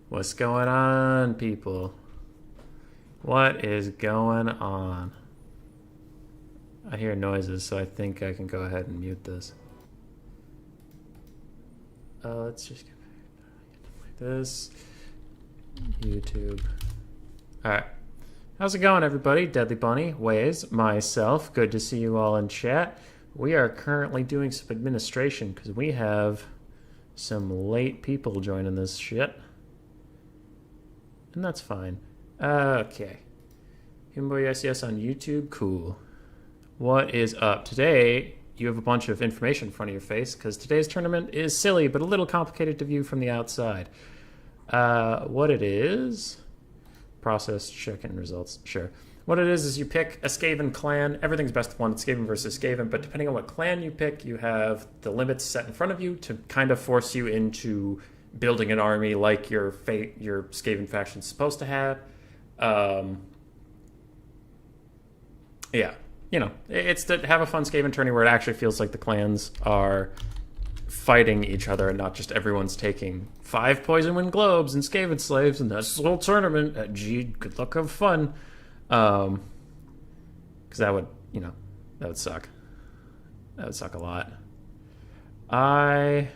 What's going on, people? What is going on? I hear noises, so I think I can go ahead and mute this. Let's just get like this. YouTube. Alright. How's it going, everybody? Deadly Bunny, Waze, myself. Good to see you all in chat. We are currently doing some administration because we have some late people joining this shit. And that's fine. Okay. Himbo yes on YouTube. Cool. What is up? Today, you have a bunch of information in front of your face because today's tournament is silly but a little complicated to view from the outside. What it is... Process, check-in results. Sure. What it is you pick a Skaven clan. Everything's best of one. It's Skaven versus Skaven, but depending on what clan you pick, you have the limits set in front of you to kind of force you into building an army like your Skaven faction's supposed to have. Yeah. You know, it's to have a fun Skaven tourney where it actually feels like the clans are fighting each other and not just everyone's taking 5 poison wind globes and Skaven slaves and that's the whole tournament. Gee, good luck, have fun. Because that would, you know, that would suck. That would suck a lot. I'm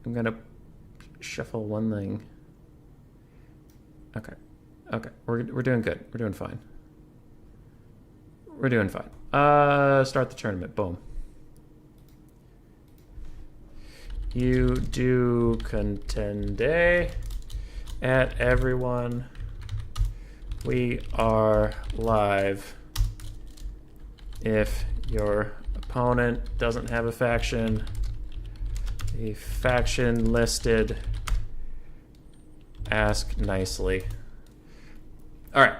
gonna shuffle one thing. Okay. Okay. We're doing good. We're doing fine. We're doing fine. Start the tournament. Boom. You do contende at everyone. We are live. If your opponent doesn't have a faction, a faction listed, ask nicely. All right.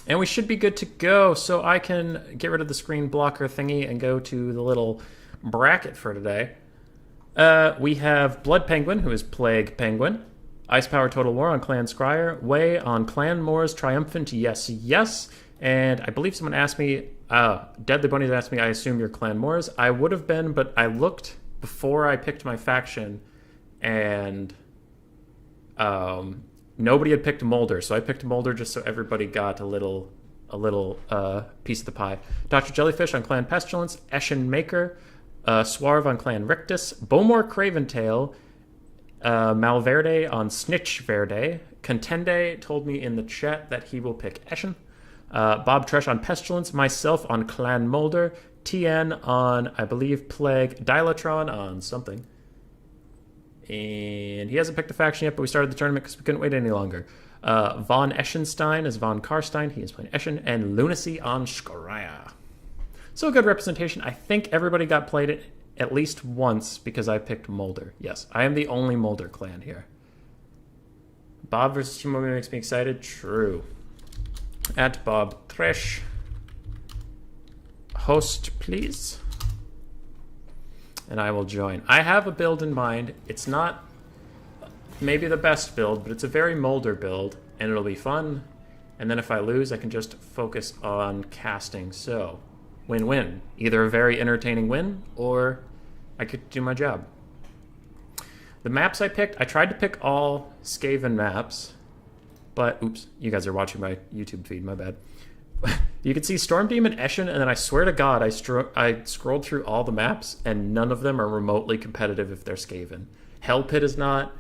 And we should be good to go, so I can get rid of the screen blocker thingy and go to the little bracket for today. We have Blood Penguin, who is Plague Penguin. Ice Power Total War on Clan Scryer. Way on Clan Moors Triumphant, yes, yes. And I believe someone asked me, Deadly Bunny asked me, I assume you're Clan Moors. I would have been, but I looked before I picked my faction, and nobody had picked Molder, so I picked Molder just so everybody got a little piece of the pie. Dr. Jellyfish on Clan Pestilence. Eshin Maker. Swarv on Clan Rictus, Bowmore Craventail, Malverde on Snitch Verde. Contende told me in the chat that he will pick Eshin. Bob Tresh on Pestilence, myself on Clan Molder, TN on, I believe, Plague, Dilatron on something. And he hasn't picked a faction yet, but we started the tournament because we couldn't wait any longer. Von Eschenstein is Von Karstein, he is playing Eshin, and Lunacy on Shkaraya. So a good representation. I think everybody got played it at least once because I picked Molder. Yes, I am the only Molder clan here. Bob versus Shimomi makes me excited. True. At Bob Thresh. Host, please. And I will join. I have a build in mind. It's not maybe the best build, but it's a very Molder build, and it'll be fun. And then if I lose, I can just focus on casting. So... win-win. Either a very entertaining win, or I could do my job. The maps I picked, I tried to pick all Skaven maps, but, oops, you guys are watching my YouTube feed, my bad. You can see Storm Demon, Eshin, and then I swear to God, I scrolled through all the maps, and none of them are remotely competitive if they're Skaven. Hell Pit is not,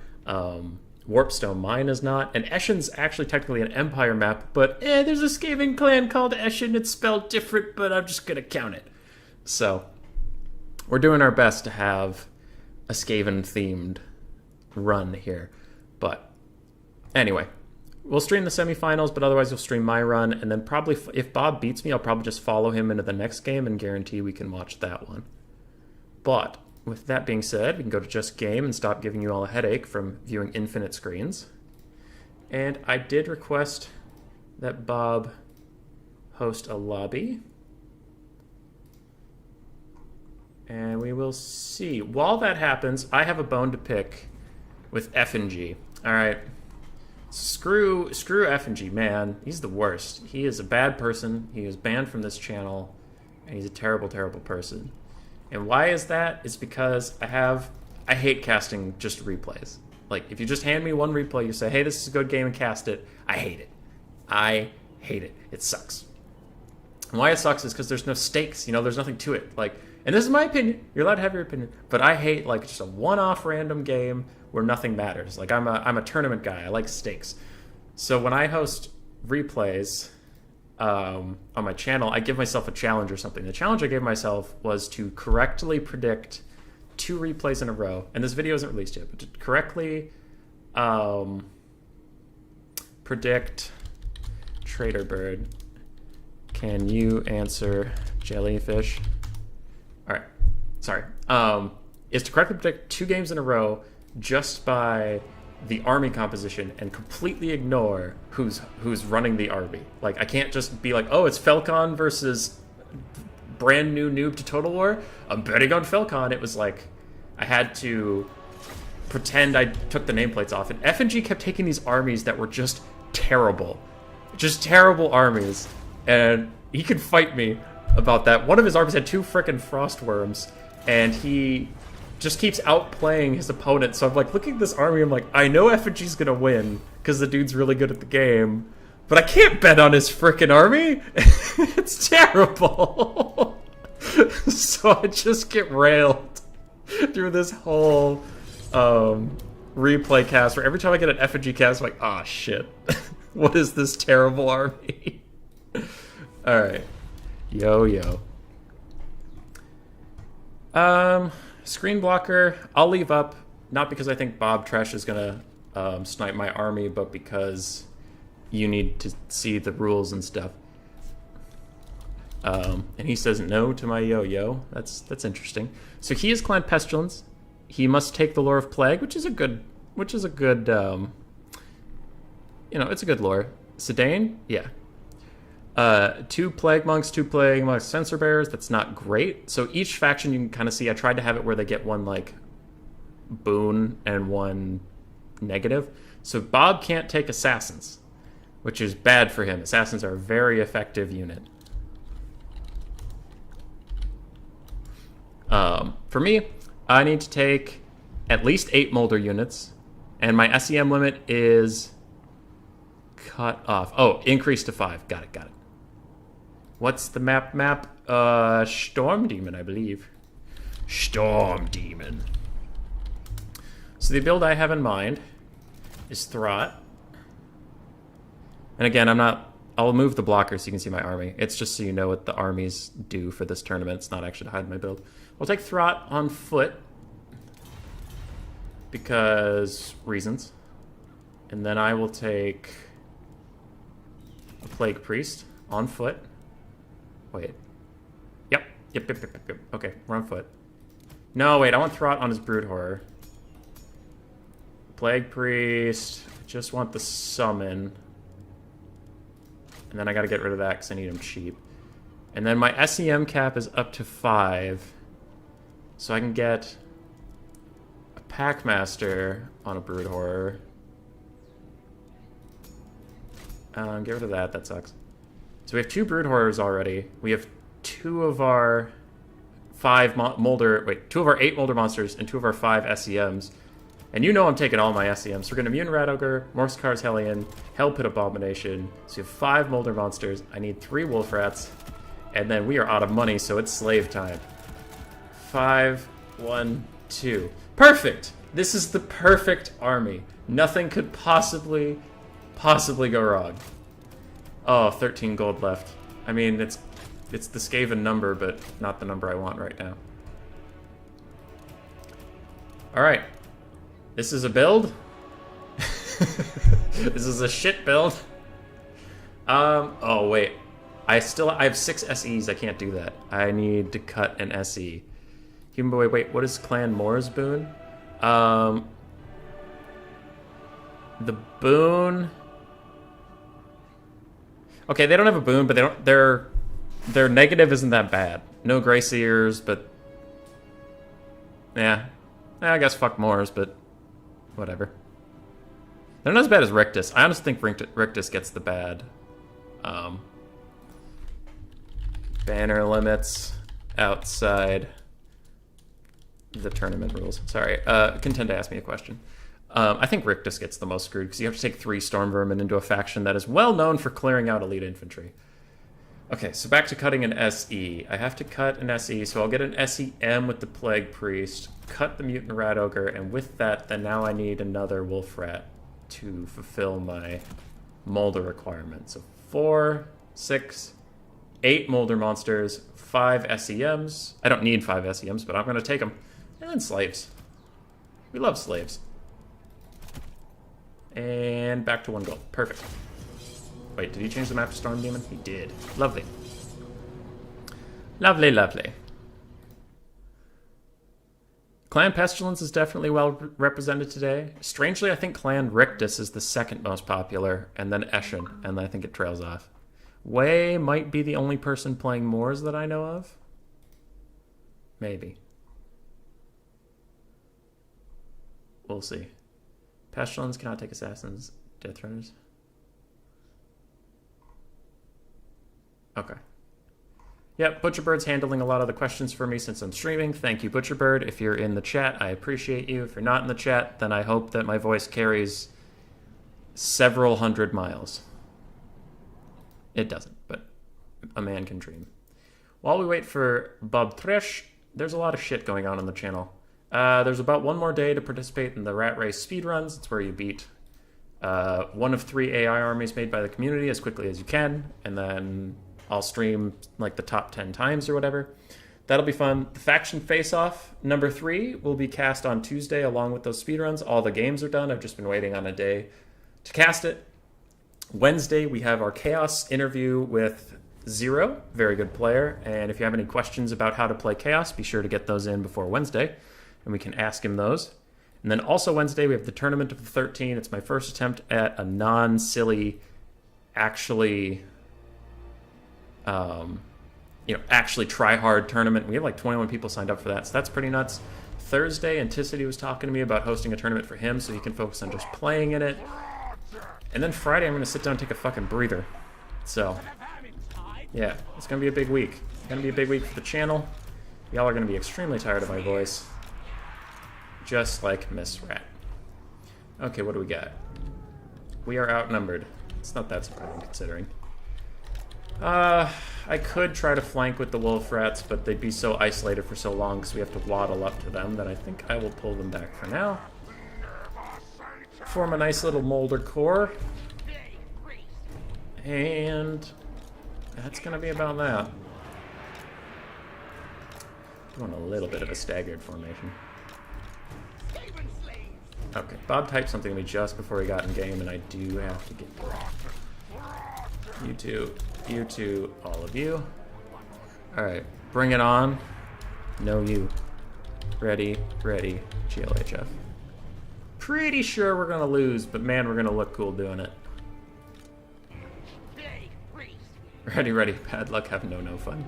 Warpstone Mine is not, and Eshin's actually technically an Empire map, but there's a Skaven clan called Eshin. It's spelled different, but I'm just gonna count it. So, we're doing our best to have a Skaven-themed run here. But, anyway, we'll stream the semifinals, but otherwise you'll stream my run, and then probably, if Bob beats me, I'll probably just follow him into the next game and guarantee we can watch that one. But... with that being said, we can go to Just Game and stop giving you all a headache from viewing infinite screens. And I did request that Bob host a lobby. And we will see. While that happens, I have a bone to pick with F&G. All right. Screw F&G, man. He's the worst. He is a bad person. He is banned from this channel. And he's a terrible, terrible person. And why is that? It's because I hate casting just replays. Like, if you just hand me one replay, you say, hey, this is a good game, and cast it, I hate it. I hate it. It sucks. And why it sucks is because there's no stakes, you know, there's nothing to it. Like, and this is my opinion, you're allowed to have your opinion, but I hate, like, just a one-off random game where nothing matters. Like, I'm a tournament guy, I like stakes. So when I host replays on my channel, I give myself a challenge or something. The challenge I gave myself was to correctly predict 2 replays in a row, and this video isn't released yet, but to correctly predict Trader Bird. Can you answer jellyfish? All right, sorry. Is to correctly predict 2 games in a row just by the army composition and completely ignore who's running the army. Like, I can't just be like, oh, it's Felcon versus brand new noob to Total War. I'm betting on Felcon. It was like, I had to pretend I took the nameplates off. And FNG kept taking these armies that were just terrible. Just terrible armies. And he could fight me about that. One of his armies had 2 frickin' frost worms, and he just keeps outplaying his opponent. So I'm like, looking at this army, I'm like, I know FNG's gonna win because the dude's really good at the game, but I can't bet on his frickin' army. It's terrible. So I just get railed through this whole replay cast where every time I get an FNG cast, I'm like, ah, shit. What is this terrible army? Alright. Yo. Screen blocker, I'll leave up, not because I think Bob Tresh is gonna snipe my army, but because you need to see the rules and stuff. And he says no to my yo. That's interesting. So he is Clan Pestilence. He must take the lore of Plague, which is a good you know, it's a good lore. Sedain? Yeah. 2 Plague Monks, 2 Plague Monks Censor Bearers. That's not great. So each faction you can kind of see, I tried to have it where they get 1, like, boon and 1 negative. So Bob can't take Assassins, which is bad for him. Assassins are a very effective unit. For me, I need to take at least 8 Molder units, and my SEM limit is cut off. Oh, increased to 5. Got it. What's the map? Storm Demon, I believe. Storm Demon. So the build I have in mind is Throt. And again, I'll move the blocker so you can see my army. It's just so you know what the armies do for this tournament. It's not actually to hide my build. We'll take Throt on foot because reasons. And then I will take a Plague Priest on foot. Wait. Yep. Okay, we're on foot. No, wait, I want Throt on his Brood Horror. Plague Priest. I just want the summon. And then I gotta get rid of that because I need him cheap. And then my SEM cap is up to 5. So I can get a Packmaster on a Brood Horror. Get rid of that sucks. So we have 2 Brood Horrors already. We have 2 of our 8 Molder monsters and 2 of our 5 SEMs. And you know I'm taking all my SEMs. So we're going to Mutant Rat Ogre, Morsekar's Hellion, Hell Pit Abomination. So you have 5 Molder monsters. I need 3 Wolf Rats. And then we are out of money, so it's slave time. 5, 1, 2. Perfect! This is the perfect army. Nothing could possibly go wrong. Oh, 13 gold left. I mean, it's the Skaven number, but not the number I want right now. Alright. This is a build. This is a shit build. Oh, wait. I have 6 SEs. I can't do that. I need to cut an SE. Human Boy, wait, what is Clan Moore's boon? The boon... Okay, they don't have a boon, but their negative isn't that bad. No Grey Seers, but... Yeah. I guess fuck Moors, but... Whatever. They're not as bad as Rictus. I honestly think Rictus gets the bad. Banner limits outside the tournament rules. Sorry, Contenda asked me a question. I think Rictus gets the most screwed because you have to take 3 Storm Vermin into a faction that is well known for clearing out elite infantry. Okay, so back to cutting an SE. I have to cut an SE, so I'll get an SEM with the Plague Priest, cut the Mutant Rat Ogre, and with that, then now I need another Wolf Rat to fulfill my Molder requirement. So 4, 6, 8 Molder monsters, 5 SEMs. I don't need 5 SEMs, but I'm going to take them. And then slaves. We love slaves. And back to 1 gold. Perfect. Wait, did he change the map to Storm Demon? He did. Lovely. Lovely, lovely. Clan Pestilence is definitely well represented today. Strangely, I think Clan Rictus is the 2nd most popular, and then Eshin, and I think it trails off. Wei might be the only person playing Moors that I know of. Maybe. We'll see. Pestilence cannot take assassins. Death Runners. Okay. Yep, Butcherbird's handling a lot of the questions for me since I'm streaming. Thank you, Butcherbird. If you're in the chat, I appreciate you. If you're not in the chat, then I hope that my voice carries several hundred miles. It doesn't, but a man can dream. While we wait for Bob Thresh, there's a lot of shit going on the channel. There's about 1 more day to participate in the Rat Race speedruns. It's where you beat 1 of 3 AI armies made by the community as quickly as you can, and then I'll stream like the top 10 times or whatever. That'll be fun. The Faction Face-Off number 3 will be cast on Tuesday along with those speedruns. All the games are done. I've just been waiting on a day to cast it. Wednesday, we have our Chaos interview with Zero, very good player. And if you have any questions about how to play Chaos, be sure to get those in before Wednesday, and we can ask him those. And then also Wednesday, we have the Tournament of the 13. It's my first attempt at a non-silly, actually... actually try-hard tournament. We have like 21 people signed up for that, so that's pretty nuts. Thursday, Anticity was talking to me about hosting a tournament for him so he can focus on just playing in it. And then Friday, I'm going to sit down and take a fucking breather. So, yeah, it's going to be a big week. It's going to be a big week for the channel. Y'all are going to be extremely tired of my voice. Just like Miss Rat. Okay, what do we got? We are outnumbered. It's not that surprising considering. I could try to flank with the Wolf Rats, but they'd be so isolated for so long because we have to waddle up to them that I think I will pull them back for now. Form a nice little Molder core. And that's going to be about that. Doing a little bit of a staggered formation. Okay, Bob typed something to me just before he got in game, and I do have to get to it. You two, all of you. Alright, bring it on. No you. Ready, GLHF. Pretty sure we're gonna lose, but man, we're gonna look cool doing it. Ready, bad luck, have no fun.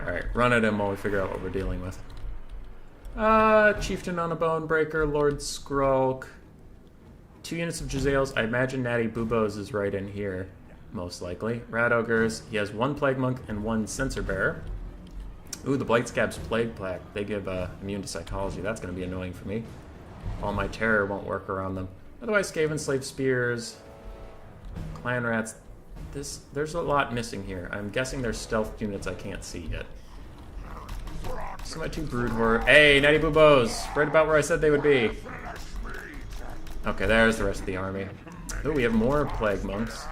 Alright, run at him while we figure out what we're dealing with. Chieftain on a Bone Breaker, Lord Skrulk. 2 units of Jezzails. I imagine Natty Bubos is right in here, most likely. Rat Ogres. He has 1 Plague Monk and 1 Censer Bearer. Ooh, the Blight Scab's Plague Plaque. They give immune to Psychology. That's going to be annoying for me. All my terror won't work around them. Otherwise, Skaven Slave Spears. Clan Rats. There's a lot missing here. I'm guessing there's stealth units I can't see yet. So my 2 Brood Horror. Hey, Natty Bubos! Right about where I said they would be. Okay, there's the rest of the army. Ooh, we have more Plague Monks.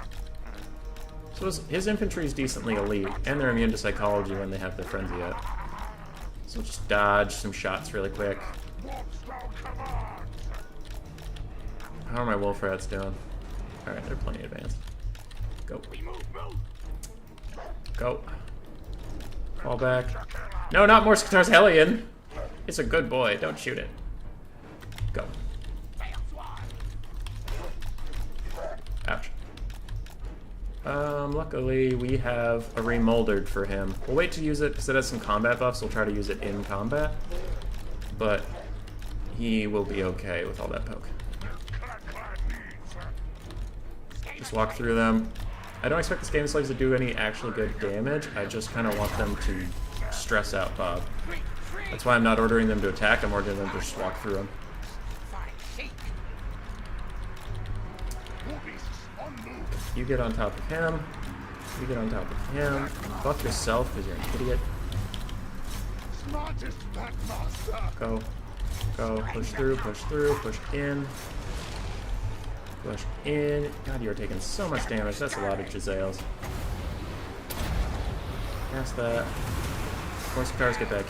So his infantry is decently elite, and they're immune to Psychology when they have their Frenzy up. So we'll just dodge some shots really quick. How are my Wolf Rats doing? Alright, they're plenty advanced. Go. Go. Fall back. No, not more Skatar's Hellion! It's a good boy, don't shoot it. Go. Ouch. Luckily we have a remoldered for him. We'll wait to use it because it has some combat buffs. We'll try to use it in combat. But he will be okay with all that poke. Just walk through them. I don't expect the Skaven Slaves to do any actually good damage. I just kind of want them to stress out Bob. That's why I'm not ordering them to attack, I'm ordering them to just walk through them. You get on top of him. You get on top of him. Buff yourself because you're an idiot. Go. Go. Push through, push in. Push in. God, you're taking so much damage. That's a lot of Jezzails. Cast that. Force cars get back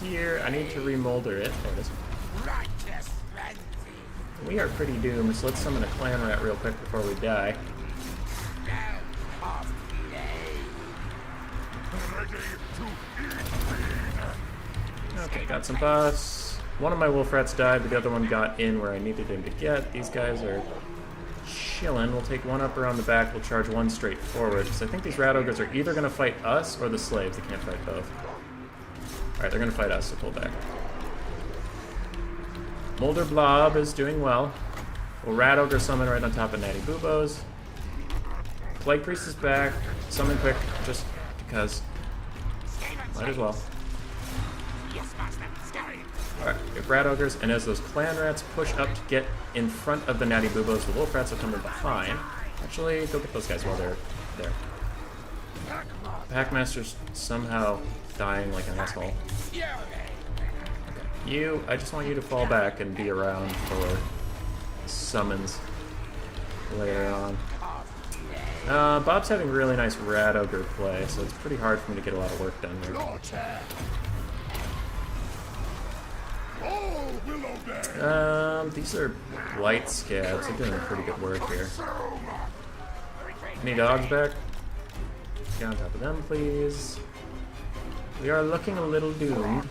here. I need to remolder it. There it is. We are pretty doomed, so let's summon a clan rat real quick before we die. Okay, got some buffs. One of my wolf rats died, but the other one got in where I needed him to get. These guys are chilling. We'll take one up around the back. We'll charge one straight forward. So I think these rat ogres are either going to fight us or the slaves. They can't fight both. Alright, they're going to fight us, so pull back. Molder Blob is doing well. We'll rat ogre summon right on top of Natty Boobos. Plague Priest is back. Summon quick, just because. Might as well. Alright, we have rat ogres, and as those clan rats push up to get in front of the Natty Boobos, the wolf rats are coming behind. Actually, go get those guys while they're there. Packmaster's somehow dying like an asshole. Okay. You, I just want you to fall back and be around for summons later on. Bob's having really nice rat ogre play, so it's pretty hard for me to get a lot of work done here. These are blight scabs. They're doing pretty good work here. Any dogs back? Get on top of them, please. We are looking a little doomed.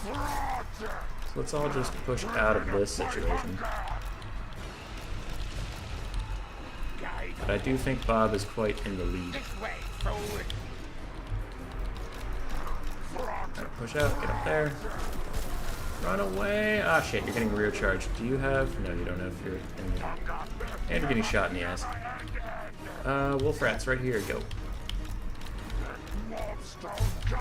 So let's all just push out of this situation. But I do think Bob is quite in the lead. Right, push out, get up there. Run away! Ah, shit, you're getting rear charged. Do you have... No, you don't have your... And you're getting shot in the ass. Wolf rats, right here, go.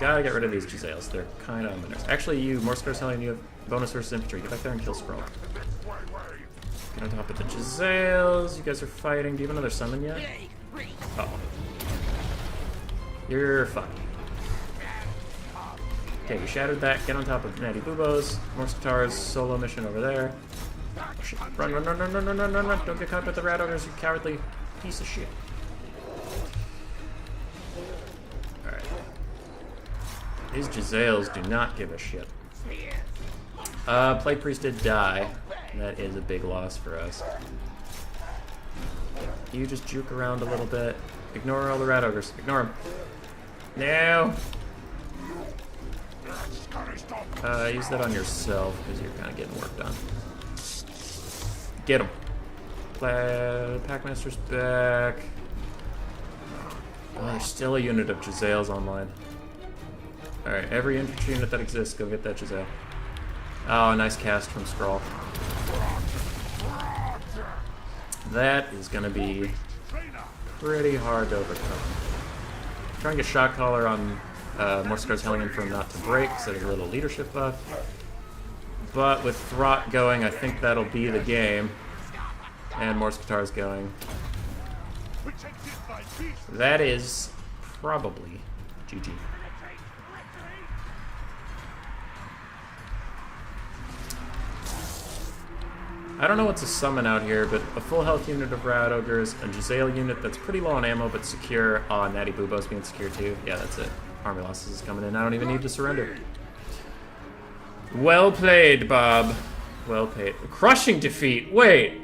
Gotta get rid of these Jezzails. They're kind of on the nose. Actually, you, Morscar's telling you have bonus versus infantry. Get back there and kill Skrull. Get on top of the Jezzails. You guys are fighting. Do you have another summon yet? Uh oh. You're fucked. Okay, we shattered that. Get on top of Natty Boobos. Morscar's solo mission over there. Oh, shit. Run, run, run, run, run, run, run, run, run. Don't get caught by the rat ogres, you cowardly piece of shit. Alright. These Jezzails do not give a shit. Plague Priest did die. That is a big loss for us. You just juke around a little bit. Ignore all the rat ogres. Ignore them. No! Use that on yourself, because you're kind of getting work done. Get him. Packmaster's back. Oh, there's still a unit of Jezzails online. Alright, every infantry unit that exists, go get that Jezzail. Oh, nice cast from Skrull. That is going to be pretty hard to overcome. Try and get Shock Collar on Morscar's Hellion for him not to break, so there's a little leadership buff. But with Throt going, I think that'll be the game. And Morscar's going. That is probably GG. I don't know what to summon out here, but a full health unit of Rat Ogres, a Jezzail unit that's pretty low on ammo but secure. Natty Boobos being secure too. Yeah, that's it. Army losses is coming in. I don't even need to surrender. Well played, Bob. Well played. Crushing defeat. Wait.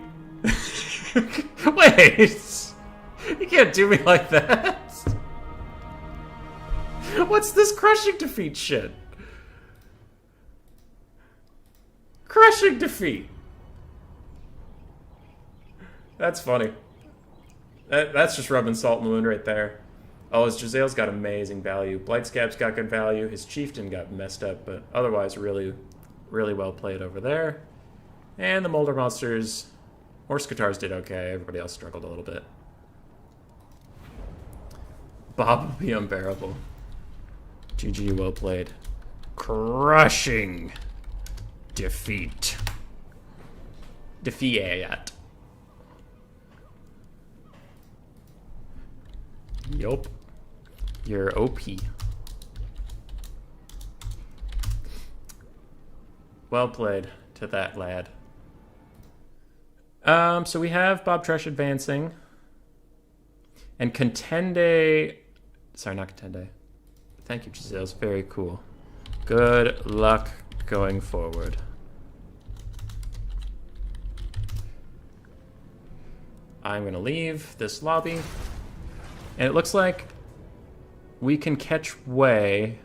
Wait. You can't do me like that. What's this crushing defeat shit? Crushing defeat. That's funny. That's just rubbing salt in the wound right there. Oh, his Jezzail's got amazing value. Blightscab's got good value. His Chieftain got messed up, but otherwise really, really well played over there. And the Molder Monsters, Morscar's did okay. Everybody else struggled a little bit. Bob will be unbearable. GG, well played. crushing defeat. Defeat. Yup. You're OP. Well played to that lad. So we have Bob Tresh advancing. And Contende... Sorry, not Contende. Thank you, Giselle. It's very cool. Good luck going forward. I'm going to leave this lobby. And it looks like we can catch Wei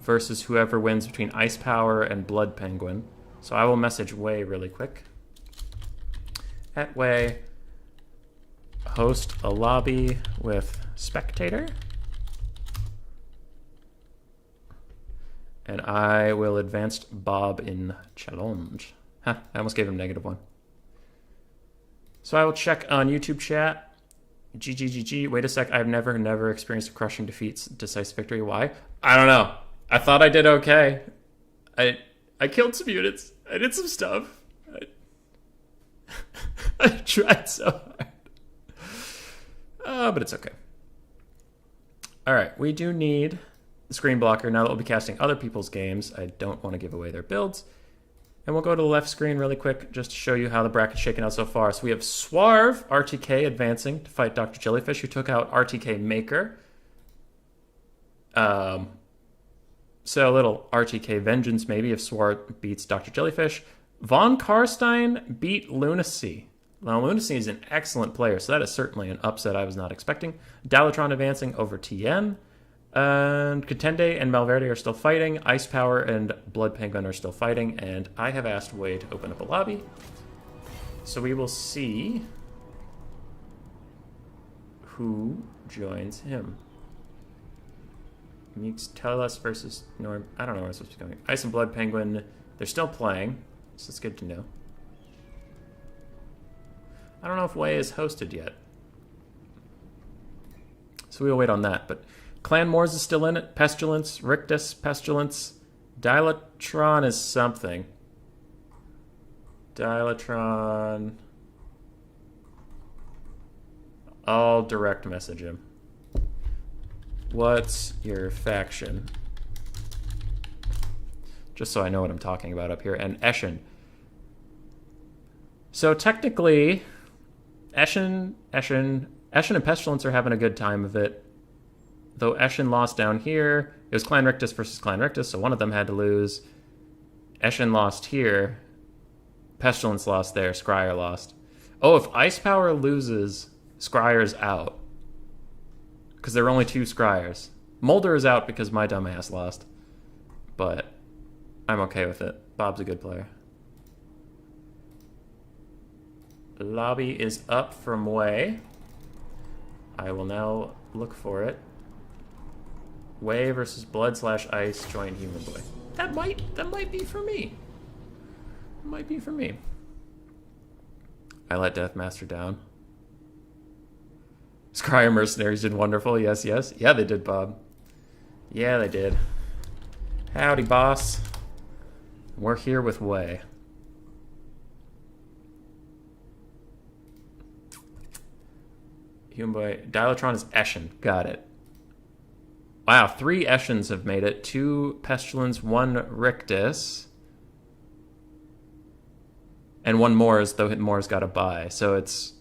versus whoever wins between Ice Power and Blood Penguin. So I will message Wei really quick. At Wei, host a lobby with Spectator. And I will advance Bob in challenge. Huh, I almost gave him -1. So I will check on YouTube chat. GGGG. Wait a sec. I've never experienced a crushing defeat, decisive victory. Why? I don't know. I thought I did okay. I killed some units. I did some stuff. I tried so hard. But it's okay. All right. We do need the screen blocker. Now that we'll be casting other people's games, I don't want to give away their builds. And we'll go to the left screen really quick just to show you how the bracket's shaken out so far. So we have Swarv, RTK, advancing to fight Dr. Jellyfish, who took out RTK Maker. So a little RTK vengeance maybe if Swarv beats Dr. Jellyfish. Von Karstein beat Lunacy. Now, Lunacy is an excellent player, so that is certainly an upset I was not expecting. Dalatron advancing over TN. And Contende and Malverde are still fighting. Ice Power and Blood Penguin are still fighting. And I have asked Wei to open up a lobby. So we will see who joins him. Mutes Telus versus Norm. I don't know where I'm supposed to be going. Ice and Blood Penguin. They're still playing, so it's good to know. I don't know if Wei is hosted yet. So we'll wait on that. But Clan Moors is still in it. Pestilence, Rictus, Pestilence. Dilatron is something. Dilatron. I'll direct message him. What's your faction? Just so I know what I'm talking about up here. And Eshin. So technically, Eshin and Pestilence are having a good time of it. Though Eshin lost down here. It was Clan Rictus versus Clan Rictus, so one of them had to lose. Eshin lost here. Pestilence lost there. Scryer lost. Oh, if Ice Power loses, Scryer's out. Because there were only 2 Scryers. Mulder is out because my dumbass lost. But I'm okay with it. Bob's a good player. Lobby is up from Wei. I will now look for it. Wei versus Blood/Ice, join Human Boy. That might be for me. It might be for me. I let Deathmaster down. Scryer Mercenaries did wonderful. Yes, yes. Yeah, they did, Bob. Yeah, they did. Howdy, boss. We're here with Wei. Human Boy. Dilatron is Eshin. Got it. Wow, 3 Eshins have made it. 2 Pestilence, 1 Rictus. And 1 Moors, though Moors got a bye. So it's...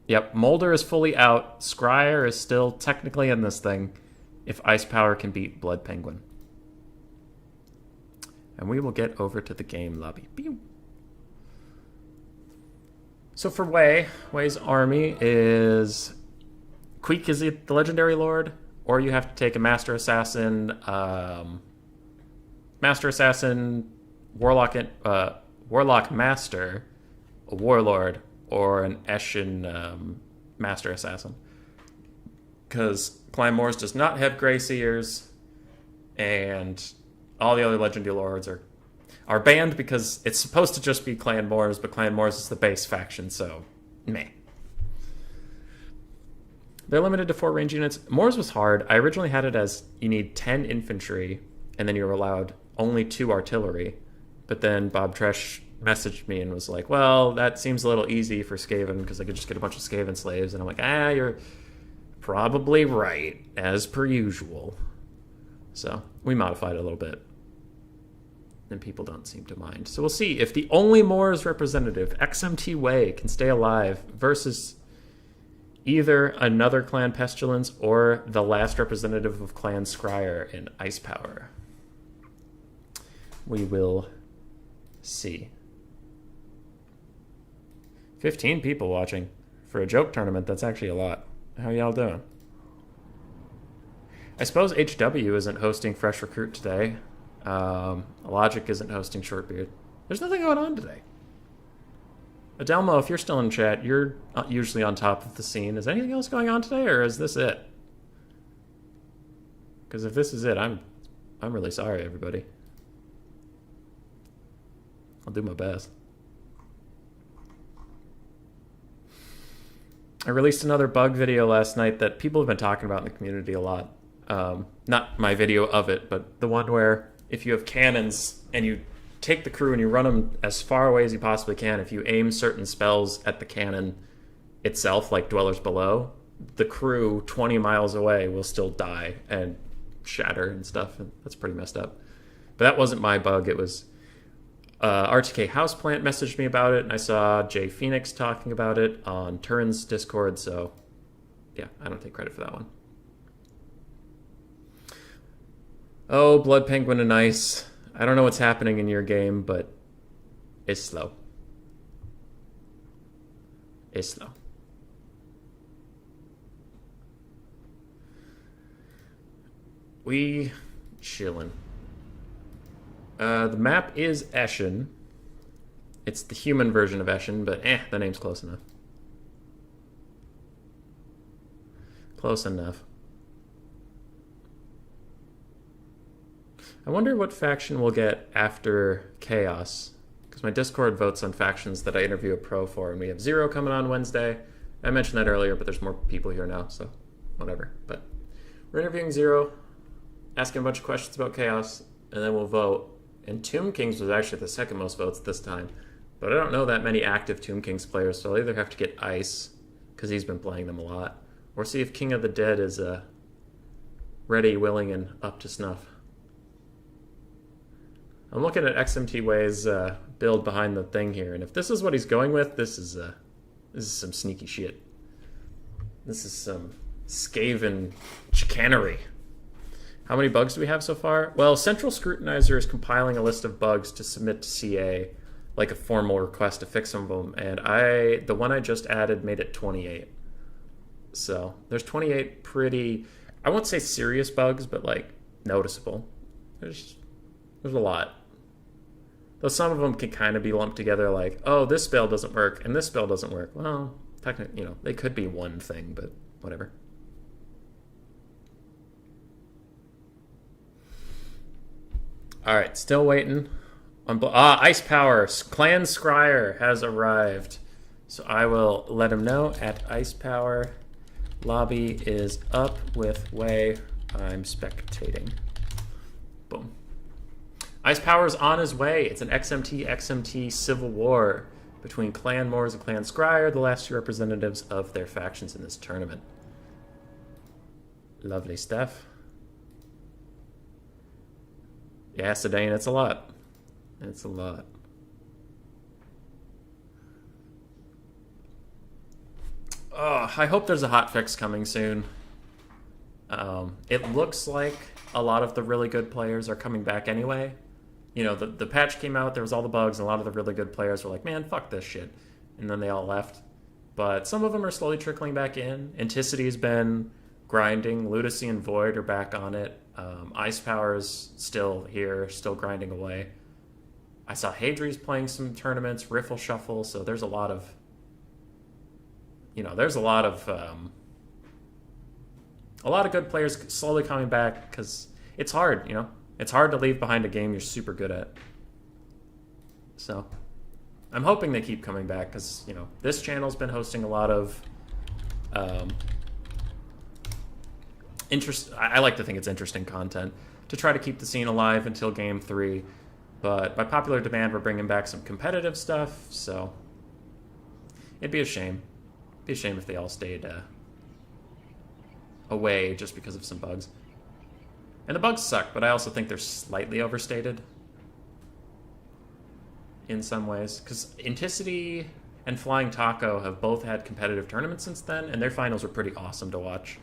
Yep, Mulder is fully out. Scryer is still technically in this thing. If Ice Power can beat Blood Penguin. And we will get over to the game lobby. Pew. So for Wei's army is... Queek is the Legendary Lord. Or you have to take a Master Assassin, Warlock Master, a Warlord, or an Eshin Master Assassin. Because Clan Moors does not have Grey Seers, and all the other Legendary Lords are banned because it's supposed to just be Clan Moors, but Clan Moors is the base faction, so meh. They're limited to 4 range units. Moors was hard. I originally had it as you need 10 infantry, and then you're allowed only 2 artillery. But then Bob Tresh messaged me and was like, well, that seems a little easy for Skaven because I could just get a bunch of Skaven slaves. And I'm like, you're probably right, as per usual. So we modified it a little bit. And people don't seem to mind. So we'll see if the only Moors representative, XMT Way, can stay alive versus either another Clan Pestilence or the last representative of Clan Scryer in Ice Power. We will see. 15 people watching. For a joke tournament, that's actually a lot. How y'all doing? I suppose HW isn't hosting Fresh Recruit today. Logic isn't hosting Shortbeard. There's nothing going on today. Adelmo, if you're still in chat, you're usually on top of the scene. Is anything else going on today, or is this it? Because if this is it, I'm really sorry, everybody. I'll do my best. I released another bug video last night that people have been talking about in the community a lot. Not my video of it, but the one where if you have cannons and you take the crew and you run them as far away as you possibly can, if you aim certain spells at the cannon itself, like Dwellers Below, the crew 20 miles away will still die and shatter and stuff. And that's pretty messed up. But that wasn't my bug. It was RTK Houseplant messaged me about it, and I saw Jay Phoenix talking about it on Turin's Discord, so yeah, I don't take credit for that one. Oh, Blood Penguin and Ice. I don't know what's happening in your game, but it's slow. It's slow. We chillin'. The map is Eshin. It's the human version of Eshin, but the name's close enough. Close enough. I wonder what faction we'll get after Chaos, because my Discord votes on factions that I interview a pro for, and we have Zero coming on Wednesday. I mentioned that earlier, but there's more people here now, so whatever. But we're interviewing Zero, asking a bunch of questions about Chaos, and then we'll vote. And Tomb Kings was actually the second most votes this time, but I don't know that many active Tomb Kings players, so I'll either have to get Ice, because he's been playing them a lot, or see if King of the Dead is ready, willing, and up to snuff. I'm looking at XMT Way's build behind the thing here, and if this is what he's going with, this is some sneaky shit. This is some Skaven chicanery. How many bugs do we have so far? Well, Central Scrutinizer is compiling a list of bugs to submit to CA, like a formal request to fix some of them, and the one I just added made it 28. So there's 28 pretty, I won't say serious bugs, but like noticeable. There's a lot. Though some of them can kind of be lumped together like, oh, this spell doesn't work and this spell doesn't work. Well, technically, they could be one thing, but whatever. All right, still waiting. Ice Power. Clan Scryer has arrived. So I will let him know at Ice Power. Lobby is up with Way. I'm spectating. Boom. Ice Power's on his way. It's an XMT civil war between Clan Moors and Clan Scryer, the last 2 representatives of their factions in this tournament. Lovely stuff. Yeah, Sedain, it's a lot. It's a lot. Oh, I hope there's a hotfix coming soon. It looks like a lot of the really good players are coming back anyway. The patch came out, there was all the bugs, and a lot of the really good players were like, man, fuck this shit. And then they all left. But some of them are slowly trickling back in. Anticity's been grinding. Ludacy and Void are back on it. Ice Power's still here, still grinding away. I saw Hadri's playing some tournaments, Riffle Shuffle, so there's a lot of... there's a lot of good players slowly coming back, because it's hard, It's hard to leave behind a game you're super good at. So, I'm hoping they keep coming back, because, this channel's been hosting a lot of I like to think it's interesting content to try to keep the scene alive until Game 3. But by popular demand, we're bringing back some competitive stuff, so it'd be a shame. It'd be a shame if they all stayed away just because of some bugs. And the bugs suck, but I also think they're slightly overstated in some ways. Because Inticity and Flying Taco have both had competitive tournaments since then, and their finals were pretty awesome to watch.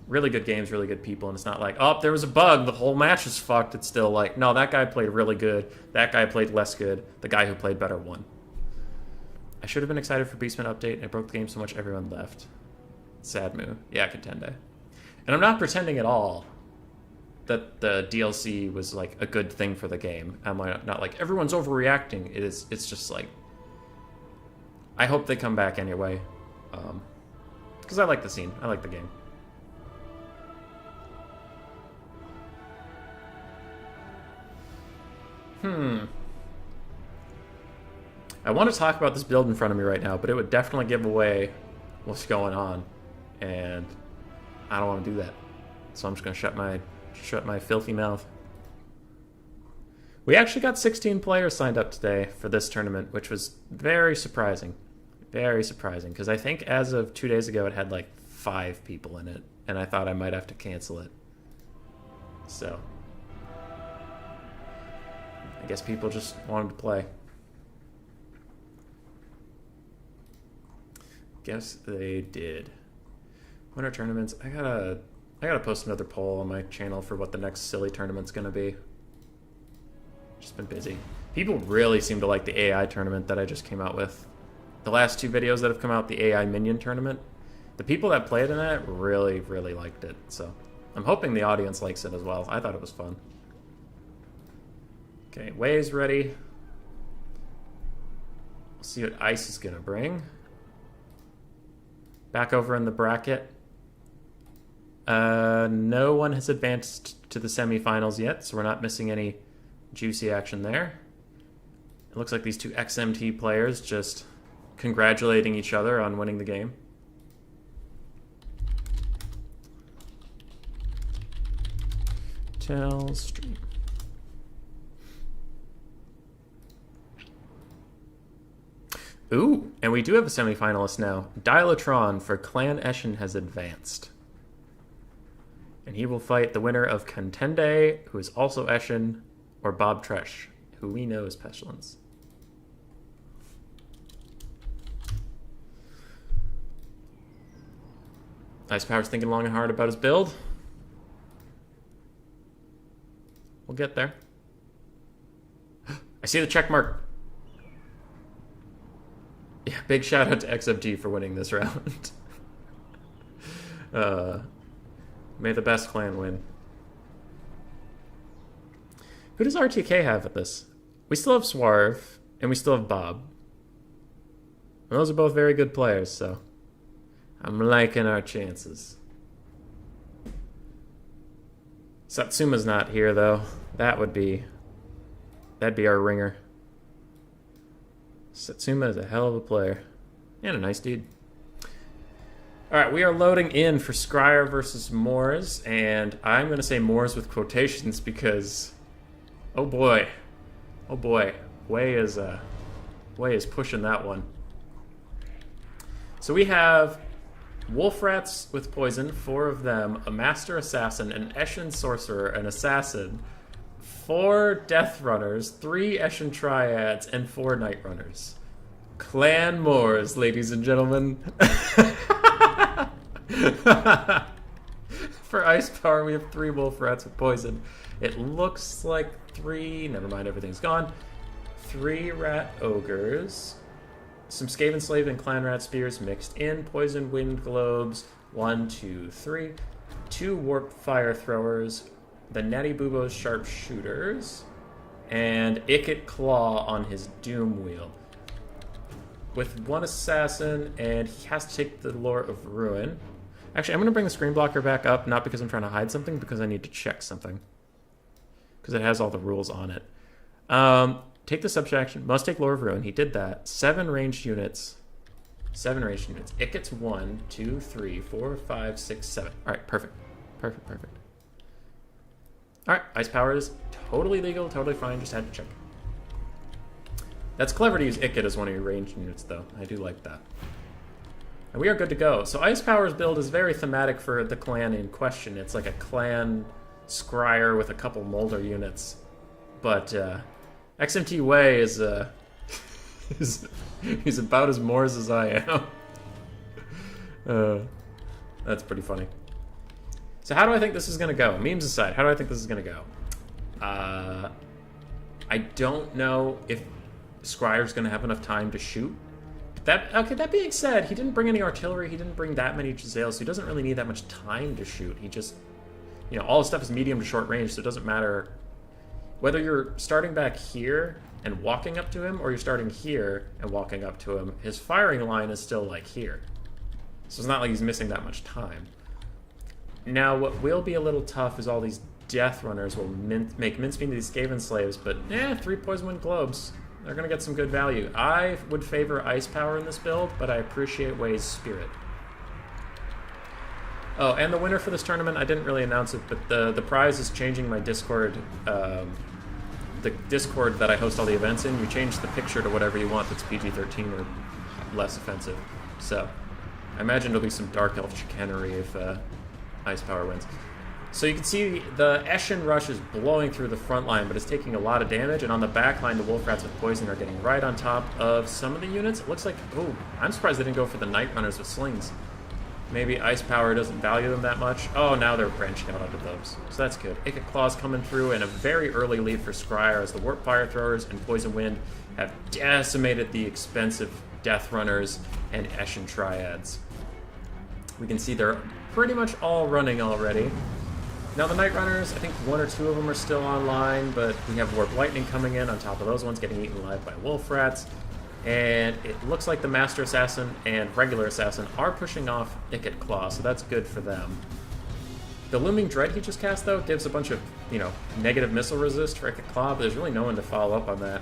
Really good games, really good people, and it's not like, oh, there was a bug, the whole match is fucked. It's still like, no, that guy played really good, that guy played less good, the guy who played better won. I should have been excited for Beastman update, and it broke the game so much everyone left. Sad move. Yeah, Contende. And I'm not pretending at all that the DLC was like a good thing for the game. I'm not like, everyone's overreacting. It's just like, I hope they come back anyway. Because I like the scene. I like the game. I want to talk about this build in front of me right now, but it would definitely give away what's going on, and I don't want to do that. So I'm just going to shut my filthy mouth. We actually got 16 players signed up today for this tournament, which was very surprising. Very surprising, because I think as of 2 days ago it had like 5 people in it, and I thought I might have to cancel it. So I guess people just wanted to play. Guess they did. Winter tournaments. I gotta post another poll on my channel for what the next silly tournament's gonna be. Just been busy. People really seem to like the AI tournament that I just came out with. The last 2 videos that have come out, the AI minion tournament, the people that played in that really, really liked it. So I'm hoping the audience likes it as well. I thought it was fun. Okay, Way's ready. We'll see what Ice is gonna bring. Back over in the bracket. No one has advanced to the semifinals yet, so we're not missing any juicy action there. It looks like these 2 XMT players just congratulating each other on winning the game. Tell stream. Ooh, and we do have a semifinalist now. Dialatron for Clan Eshin has advanced. And he will fight the winner of Contende, who is also Eshin, or Bob Tresh, who we know is Pestilence. Ice Power's thinking long and hard about his build. We'll get there. I see the check mark. Yeah, big shout out to XMT for winning this round. May the best clan win. Who does RTK have at this? We still have Swarv, and we still have Bob. And those are both very good players, so I'm liking our chances. Satsuma's not here, though. That'd be our ringer. Satsuma is a hell of a player. And a nice dude. Alright, we are loading in for Scryer versus Moors, and I'm going to say Moors with quotations because, oh boy, Way is pushing that one. So we have Wolf Rats with poison, 4 of them, a Master Assassin, an Eshin Sorcerer, an Assassin, 4 Death Runners, 3 Eshin Triads, and 4 Night Runners. Clan Moors, ladies and gentlemen. For Ice Power, we have 3 Wolf Rats with poison. It looks like 3... Never mind, everything's gone. 3 Rat Ogres. Some Skaven Slave and Clan Rat Spears mixed in. Poison Wind Globes. 1, 2, 3. 2 Warp Fire Throwers. The Natty Bubo's Sharpshooters. And Ikit Claw on his Doom Wheel. With 1 Assassin, and he has to take the Lore of Ruin. Actually, I'm going to bring the screen blocker back up, not because I'm trying to hide something, because I need to check something. Because it has all the rules on it. Take the subtraction. Must take Lore of Ruin. He did that. 7 ranged units. 7 ranged units. It gets 1, 2, 3, 4, 5, 6, 7. Alright, perfect. Perfect, perfect. Alright, ice power is totally legal, totally fine, just had to check. That's clever to use Ikit as one of your ranged units, though. I do like that. And we are good to go. So Ice Power's build is very thematic for the clan in question. It's like a clan scryer with a couple Molder units. But XMT Way is he's about as Moors as I am. That's pretty funny. So how do I think this is going to go? Memes aside, how do I think this is going to go? I don't know if Scryer's going to have enough time to shoot. That being said, he didn't bring any artillery, he didn't bring that many Giselles, so he doesn't really need that much time to shoot. He just, you know, all his stuff is medium to short range, so it doesn't matter whether you're starting back here and walking up to him, or you're starting here and walking up to him. His firing line is still, like, here. So it's not like he's missing that much time. Now, what will be a little tough is all these Death Runners will make mincemeat of these Skaven slaves, but, 3 Poison Wind Globes. They're going to get some good value. I would favor Ice Power in this build, but I appreciate Way's Spirit. Oh, and the winner for this tournament, I didn't really announce it, but the prize is changing my Discord. The Discord that I host all the events in, you change the picture to whatever you want that's PG-13 or less offensive. So, I imagine it'll be some Dark Elf chicanery if Ice Power wins. So you can see the Eshin Rush is blowing through the front line, but it's taking a lot of damage, and on the back line, the Wolf Rats with Poison are getting right on top of some of the units. It looks like, oh, I'm surprised they didn't go for the Night Runners with slings. Maybe Ice Power doesn't value them that much. Oh, now they're branching out onto those. So that's good. Ikit Claws coming through, and a very early lead for Scryer as the Warp Fire Throwers and Poison Wind have decimated the expensive Death Runners and Eshin Triads. We can see they're pretty much all running already. Now the Night Runners, I think 1 or 2 of them are still online, but we have Warp Lightning coming in on top of those ones, getting eaten alive by Wolf Rats. And it looks like the Master Assassin and Regular Assassin are pushing off Ikit Claw, so that's good for them. The Looming Dread he just cast, though, gives a bunch of, you know, negative missile resist for Ikit Claw, but there's really no one to follow up on that.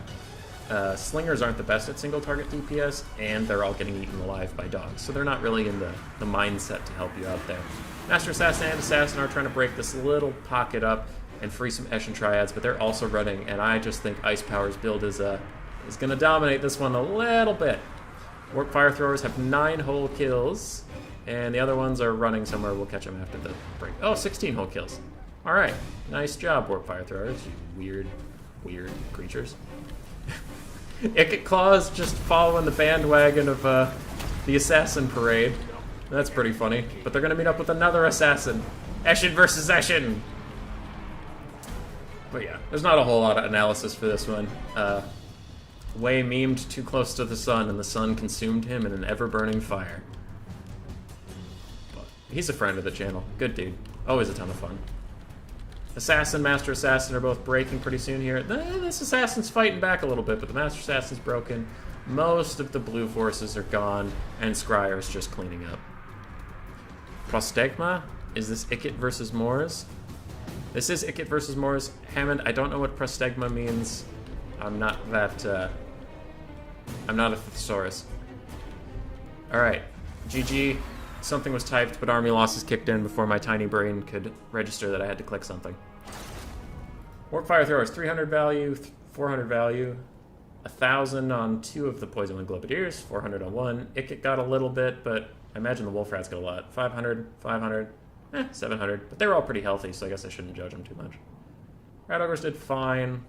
Slingers aren't the best at single target DPS, and they're all getting eaten alive by dogs, so they're not really in the mindset to help you out there. Master Assassin and Assassin are trying to break this little pocket up and free some Eshin Triads, but they're also running, and I just think Ice Power's build is going to dominate this one a little bit. Warp Fire Throwers have 9 whole kills, and the other ones are running somewhere. We'll catch them after the break. Oh, 16 whole kills. All right. Nice job, Warp Fire Throwers, you weird creatures. Ikit Claws just following the bandwagon of the Assassin Parade. That's pretty funny. But they're going to meet up with another Assassin. Eshin versus Eshin. But yeah, there's not a whole lot of analysis for this one. Wei memed too close to the sun, and the sun consumed him in an ever-burning fire. But he's a friend of the channel. Good dude. Always a ton of fun. Assassin, Master Assassin are both breaking pretty soon here. This Assassin's fighting back a little bit, but the Master Assassin's broken. Most of the blue forces are gone, and Scryer's just cleaning up. Prostegma? Is this Ikit versus Moors? This is Ikit versus Moors. Hammond, I don't know what Prostegma means. I'm not a thesaurus. Alright. GG. Something was typed, but army losses kicked in before my tiny brain could register that I had to click something. Warp Fire Throwers, 300 value, 400 value. 1,000 on 2 of the Poison Wind Globadiers, 400 on 1. Ikit got a little bit, but I imagine the Wolf Rats got a lot. 500, 500, 700. But they were all pretty healthy, so I guess I shouldn't judge them too much. Rat Ogres did fine.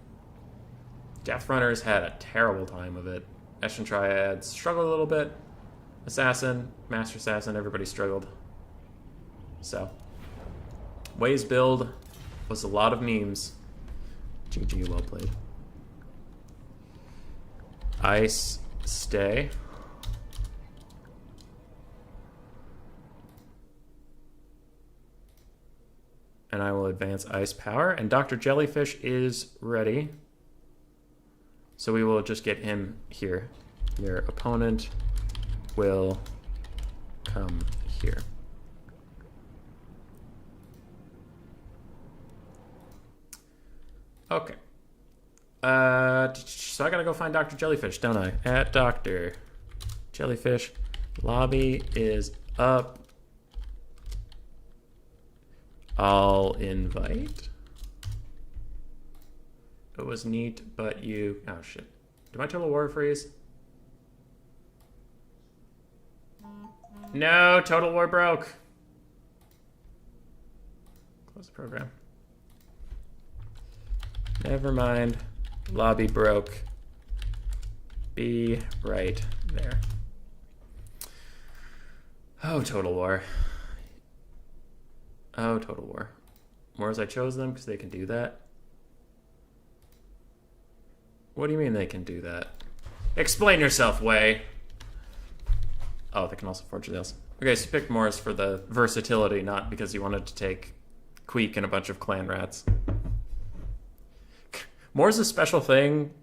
Death Runners had a terrible time of it. Eshin Triads struggled a little bit. Assassin, Master Assassin, everybody struggled. So, Wei's build was a lot of memes. GG, well played. Ice, stay. And I will advance Ice Power. And Dr. Jellyfish is ready. So we will just get him here. Your opponent will come here. Okay. So I gotta go find Dr. Jellyfish, don't I? At Dr. Jellyfish. Lobby is up. I'll invite. It was neat, but you... Oh, shit. Did my Total War freeze? No, Total War broke. Close the program. Never mind. Lobby broke. Be right there. Oh, Total War. Oh, Total War. More as I chose them because they can do that. What do you mean they can do that? Explain yourself, Way. Oh, they can also forge deals. Okay, so you picked Morris for the versatility, not because you wanted to take Queek and a bunch of clan rats. Morris' special thing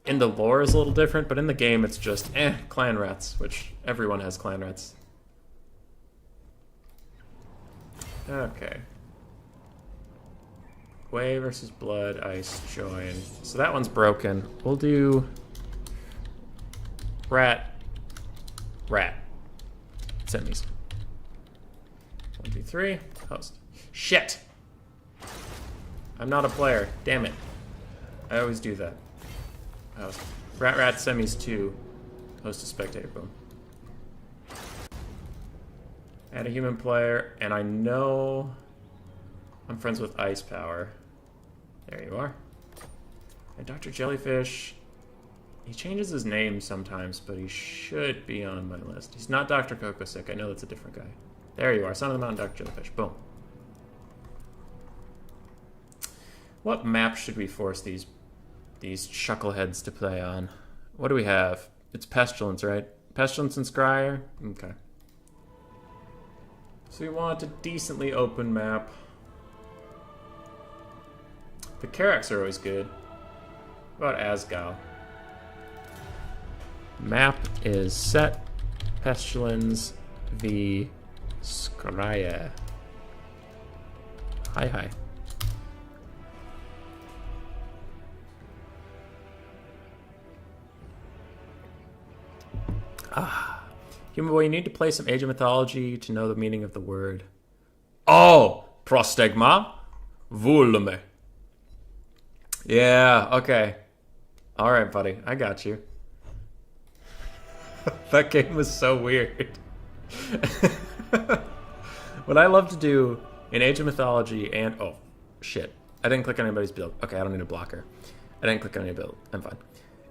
in the lore is a little different, but in the game it's just, clan rats, which everyone has clan rats. Okay. Way versus Blood, Ice, Join. So that one's broken. We'll do Rat. Semis. 1, 2, 3. Host. Shit! I'm not a player. Damn it. I always do that. Host. Rat, semis 2. Host a spectator. Boom. Add a human player, and I know I'm friends with Ice Power. There you are. And Dr. Jellyfish, he changes his name sometimes, but he should be on my list. He's not Dr. Kokosick. I know that's a different guy. There you are. Son of the Mountain, Dr. Jellyfish. Boom. What map should we force these chuckleheads to play on? What do we have? It's Pestilence, right? Pestilence and Scryer? Okay. So we want a decently open map. The Carracks are always good. What about Asgal? Map is set. Pestilence v. Scryer. Hi. Human boy, you need to play some Age of Mythology to know the meaning of the word. Oh! Prostegma? Vulme. Yeah, okay. Alright, buddy. I got you. That game was so weird. What I love to do in Age of Mythology and... Oh, shit. I didn't click on anybody's build. Okay, I don't need a blocker. I didn't click on any build. I'm fine.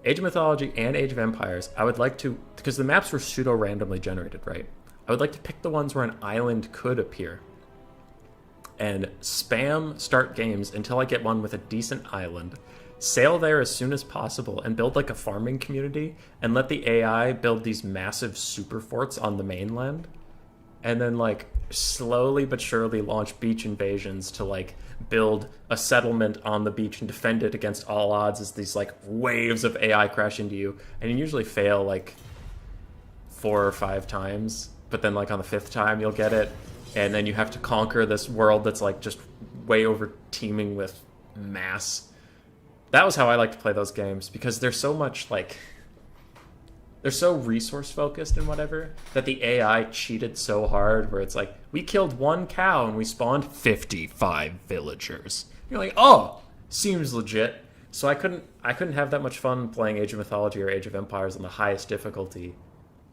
Age of Mythology and Age of Empires, I would like to... Because the maps were pseudo-randomly generated, right? I would like to pick the ones where an island could appear. And spam start games until I get one with a decent island. Sail there as soon as possible and build like a farming community. And let the AI build these massive super forts on the mainland. And then like slowly but surely launch beach invasions to like build a settlement on the beach and defend it against all odds as these like waves of AI crash into you. And you usually fail like 4 or 5 times, but then like on the 5th time you'll get it, and then you have to conquer this world that's like just way over teeming with mass. That was how I like to play those games, because they're so much like... They're so resource-focused and whatever, that the AI cheated so hard, where it's like, we killed 1 cow and we spawned 55 villagers. You're like, oh, seems legit. So I couldn't have that much fun playing Age of Mythology or Age of Empires on the highest difficulty.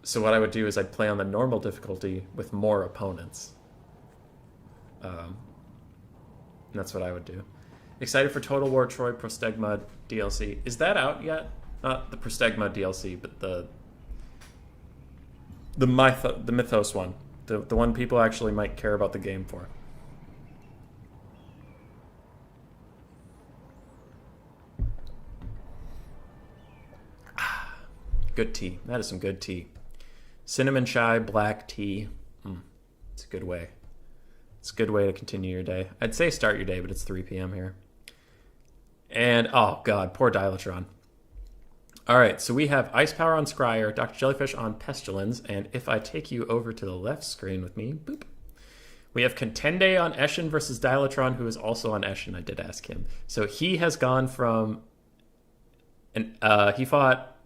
So what I would do is I'd play on the normal difficulty with more opponents. And that's what I would do. Excited for Total War Troy Prostegma DLC. Is that out yet? Not the Prostegma DLC, but the Mythos one. The one people actually might care about the game for. Good tea. That is some good tea. Cinnamon chai black tea. It's a good way. It's a good way to continue your day. I'd say start your day, but it's 3 p.m. here. And, oh god, poor Dilatron. Alright, so we have Ice Power on Scryer, Dr. Jellyfish on Pestilence, and if I take you over to the left screen with me, boop, we have Contende on Eshin versus Dilatron, who is also on Eshin. I did ask him. So he has gone from... he fought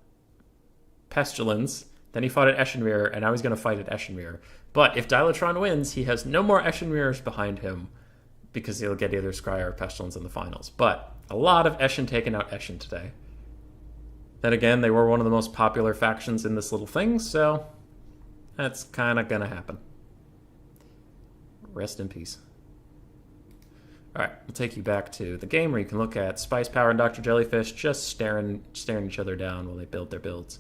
Pestilence, then he fought at Eschenmere, and now he's going to fight at Eschenmere. But if Dilatron wins, he has no more Eschenmeres behind him. because he'll get either Scryer or Pestilence in the finals. But a lot of Eshin taking out Eshin today. Then again, they were one of the most popular factions in this little thing, so that's kind of going to happen. Rest in peace. Alright, we'll take you back to the game where you can look at Spice Power and Dr. Jellyfish just staring each other down while they build their builds.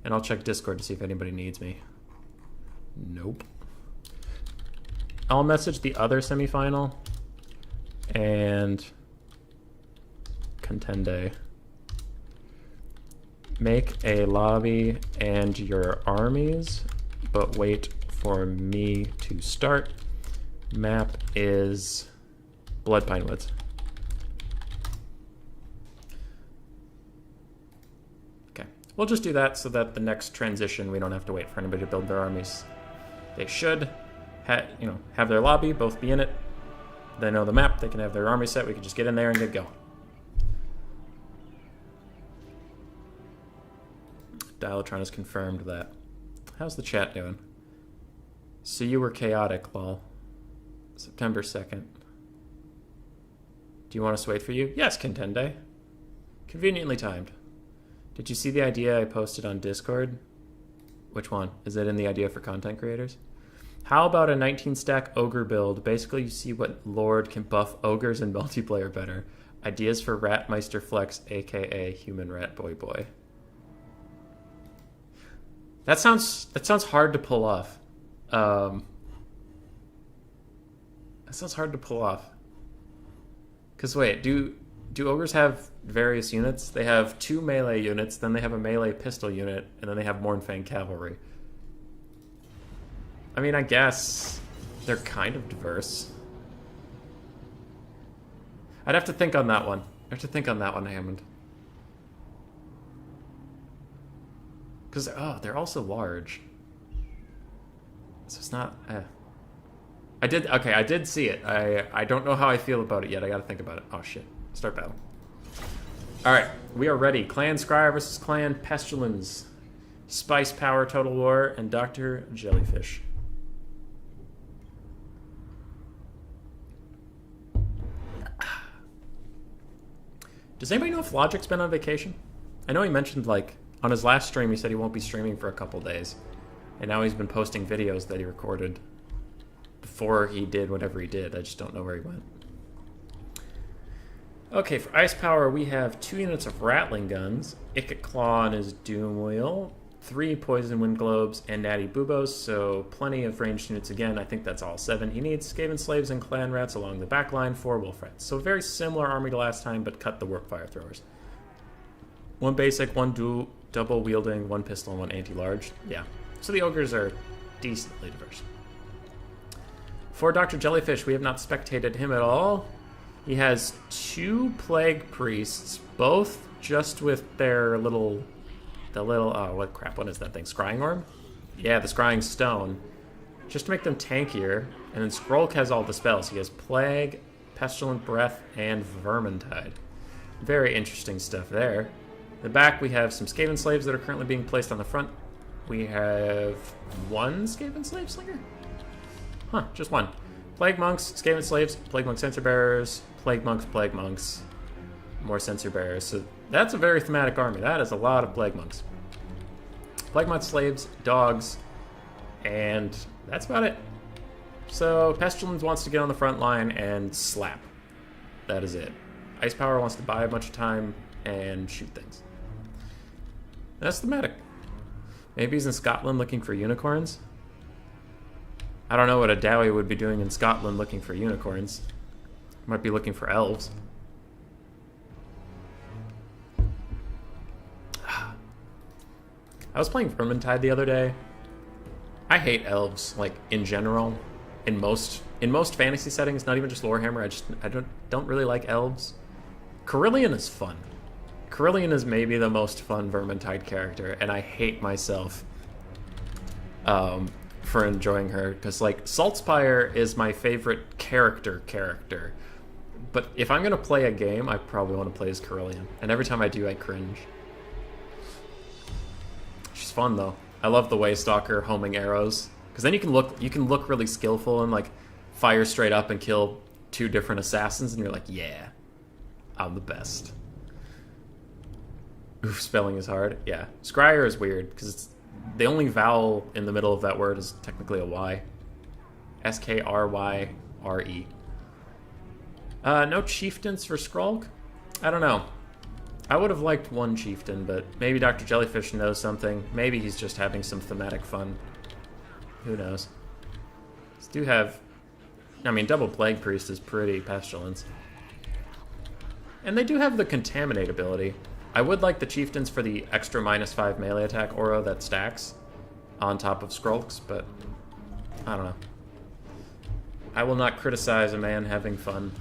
And I'll check Discord to see if anybody needs me. Nope. I'll message the other semifinal and Contende. Make a lobby and your armies, but wait for me to start. Map is Blood Pine Woods. Okay, we'll just do that so that the next transition we don't have to wait for anybody to build their armies. They should have their lobby, both be in it. They know the map, they can have their army set, we can just get in there and get going. Dialotron has confirmed that. How's the chat doing? So you were chaotic, lol. September 2nd. Do you want us to wait for you? Yes, Contende. Conveniently timed. Did you see the idea I posted on Discord? Which one? Is it in the idea for content creators? How about a 19-stack ogre build? Basically, you see what Lord can buff ogres in multiplayer better. Ideas for Ratmeister Flex, aka Human Rat Boy Boy. That sounds hard to pull off. That sounds hard to pull off. Cause wait, do ogres have various units? They have 2 melee units, then they have a melee pistol unit, and then they have Mornfang cavalry. I mean, I guess they're kind of diverse. I'd have to think on that one. I have to think on that one, Hammond. Because, oh, they're also large. So it's not... I did see it. I don't know how I feel about it yet. I gotta think about it. Oh, shit. Start battle. Alright, we are ready. Clan Scryer versus Clan Pestilence. Spice Power Total War and Dr. Jellyfish. Does anybody know if Logic's been on vacation? I know he mentioned, like, on his last stream, he said he won't be streaming for a couple days. And now he's been posting videos that he recorded before he did whatever he did. I just don't know where he went. Okay, for Ice Power, we have 2 units of Rattling Guns, Icket Claw on his Doom Wheel, 3 Poison Wind Globes, and Natty Boobos, so plenty of ranged units again. I think that's all 7. He needs Skaven Slaves and Clan Rats along the back line, 4 Wolf Rats. So very similar army to last time, but cut the Warp Fire Throwers. 1 basic, 1 double wielding, 1 pistol, and 1 anti-large. Yeah. So the ogres are decently diverse. For Dr. Jellyfish, we have not spectated him at all. He has 2 Plague Priests, both just with their little... oh, what crap, what is that thing? Scrying Orb? Yeah, the Scrying Stone. Just to make them tankier. And then Skrulk has all the spells. He has Plague, Pestilent Breath, and Vermintide. Very interesting stuff there. In the back, we have some Skaven Slaves that are currently being placed on the front. We have 1 Skaven Slave Slinger? Huh, just 1. Plague Monks, Skaven Slaves, Plague Monk Censer Bearers, Plague Monks, more Censer Bearers. So that's a very thematic army. That is a lot of Plague Monks. Plague Monk Slaves, Dogs, and that's about it. So Pestilence wants to get on the front line and slap. That is it. Ice Power wants to buy a bunch of time and shoot things. That's thematic. Maybe he's in Scotland looking for unicorns. I don't know what a Dowie would be doing in Scotland looking for unicorns. Might be looking for elves. I was playing Vermintide the other day. I hate elves, like, in general. In most fantasy settings, not even just Warhammer, I don't really like elves. Carillion is fun. Carillion is maybe the most fun Vermintide character, and I hate myself for enjoying her, because, like, Saltspire is my favorite character. But if I'm going to play a game, I probably want to play as Carillion, and every time I do, I cringe. She's fun, though. I love the Waystalker homing arrows, because then you can look really skillful and, like, fire straight up and kill 2 different assassins, and you're like, yeah, I'm the best. Oof, spelling is hard. Yeah. Scryer is weird, because the only vowel in the middle of that word is technically a Y. Skryre. No chieftains for Skrulk? I don't know. I would have liked 1 chieftain, but maybe Dr. Jellyfish knows something. Maybe he's just having some thematic fun. Who knows? These do have... I mean, double Plague Priest is pretty pestilence. And they do have the Contaminate ability. I would like the chieftains for the extra -5 melee attack aura that stacks on top of Skrulks, but I don't know. I will not criticize a man having fun.